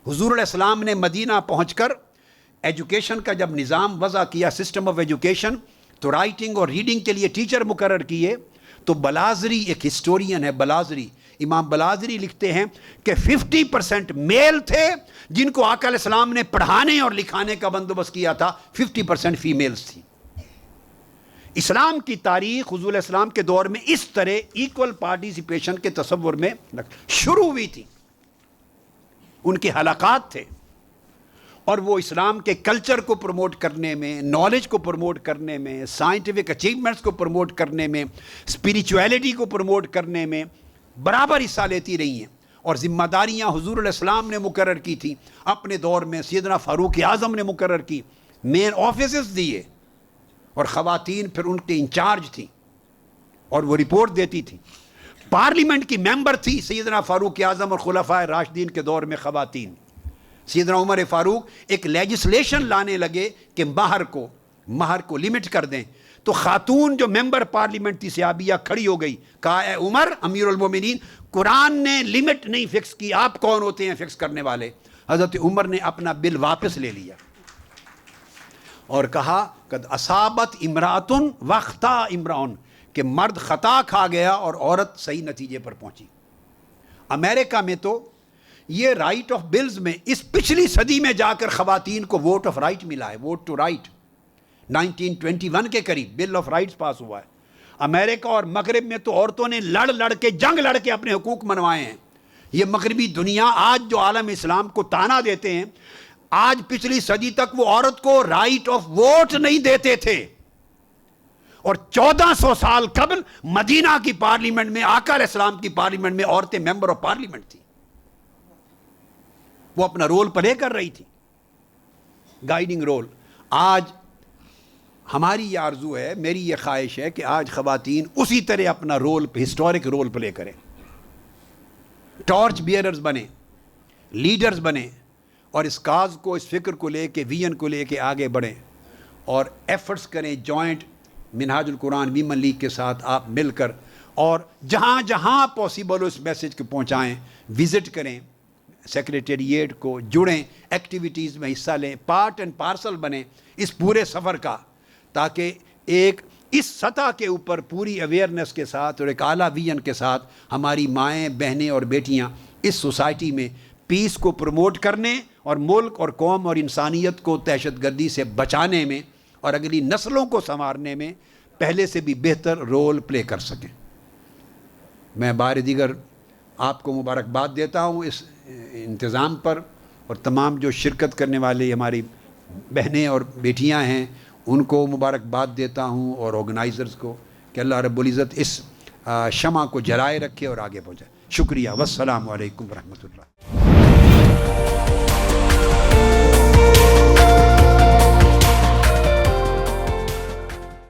حضور علیہ السلام نے مدینہ پہنچ کر ایجوکیشن کا جب نظام وضع کیا، سسٹم آف ایجوکیشن، تو رائٹنگ اور ریڈنگ کے لیے ٹیچر مقرر کیے، تو بلازری ایک ہسٹورین ہے، بلازری، امام بلازری لکھتے ہیں کہ 50% میل تھے جن کو آقا علیہ السلام نے پڑھانے اور لکھانے کا بندوبست کیا تھا، 50% فیمیلز تھی۔ اسلام کی تاریخ حضور علیہ السلام کے دور میں اس طرح ایکول پارٹیسپیشن کے تصور میں شروع ہوئی تھی، ان کے حلقات تھے، اور وہ اسلام کے کلچر کو پروموٹ کرنے میں، نالج کو پروموٹ کرنے میں، سائنٹیفک اچیومنٹس کو پروموٹ کرنے میں، اسپریچویلٹی کو پروموٹ کرنے میں برابر حصہ لیتی رہی ہیں، اور ذمہ داریاں حضور علیہ السلام نے مقرر کی تھی اپنے دور میں، سیدنا فاروق اعظم نے مقرر کی، مین آفیسز دیے، اور خواتین پھر ان کے انچارج تھیں اور وہ رپورٹ دیتی تھی۔ پارلیمنٹ کی ممبر تھی سیدنا فاروق اعظم اور خلفائے راشدین کے دور میں خواتین۔ سیدنا عمر فاروق ایک لیجسلیشن لانے لگے کہ مہر کو لمٹ کر دیں، تو خاتون جو ممبر پارلیمنٹ تھی صحابیہ کھڑی ہو گئی، کہا اے عمر امیر المومنین، قرآن نے لمٹ نہیں فکس کی، آپ کون ہوتے ہیں فکس کرنے والے؟ حضرت عمر نے اپنا بل واپس لے لیا اور کہا قد اصابت امراتن وخطا امراؤن، کہ مرد خطا کھا گیا اور عورت صحیح نتیجے پر پہنچی۔ امریکہ میں تو یہ رائٹ آف بلز میں اس پچھلی صدی میں جا کر خواتین کو ووٹ آف رائٹ ملا ہے، ووٹ ٹو رائٹ، 1921 کے قریب بل آف رائٹس پاس ہوا ہے۔ امریکہ اور مغرب میں تو عورتوں نے لڑ کے جنگ لڑ کے اپنے حقوق منوائے ہیں۔ یہ مغربی دنیا آج جو عالم اسلام کو تانا دیتے ہیں، آج پچھلی صدی تک وہ عورت کو رائٹ آف ووٹ نہیں دیتے تھے، اور 1400 سال قبل مدینہ کی پارلیمنٹ میں، آقا علیہ السلام کی پارلیمنٹ میں عورتیں ممبر آف پارلیمنٹ تھی، وہ اپنا رول پلے کر رہی تھی، گائیڈنگ رول۔ آج ہماری یہ آرزو ہے، میری یہ خواہش ہے کہ آج خواتین اسی طرح اپنا رول، ہسٹورک رول پلے کریں، ٹارچ بیئررز بنیں، لیڈرز بنیں، اور اس کاز کو، اس فکر کو لے کے، ویژن کو لے کے آگے بڑھیں، اور ایفرٹس کریں جوائنٹ منہاج القرآن ویمن لیگ کے ساتھ آپ مل کر، اور جہاں جہاں پاسبل ہو اس میسج کو پہنچائیں، وزٹ کریں سیکریٹریٹ کو، جڑیں، ایکٹیویٹیز میں حصہ لیں، پارٹ اینڈ پارسل بنیں اس پورے سفر کا، تاکہ ایک اس سطح کے اوپر پوری اویئرنیس کے ساتھ اور ایک اعلیٰ ویژن کے ساتھ ہماری مائیں، بہنیں اور بیٹیاں اس سوسائٹی میں پیس کو پروموٹ کرنے اور ملک اور قوم اور انسانیت کو دہشت گردی سے بچانے میں اور اگلی نسلوں کو سنوارنے میں پہلے سے بھی بہتر رول پلے کر سکیں۔ میں بار دیگر آپ کو مبارکباد دیتا ہوں اس انتظام پر، اور تمام جو شرکت کرنے والے ہماری بہنیں اور بیٹیاں ہیں ان کو مبارکباد دیتا ہوں، اور آرگنائزرز کو، کہ اللہ رب العزت اس شمع کو جلائے رکھے اور آگے پہنچائے۔ شکریہ، والسلام علیکم ورحمۃ اللہ۔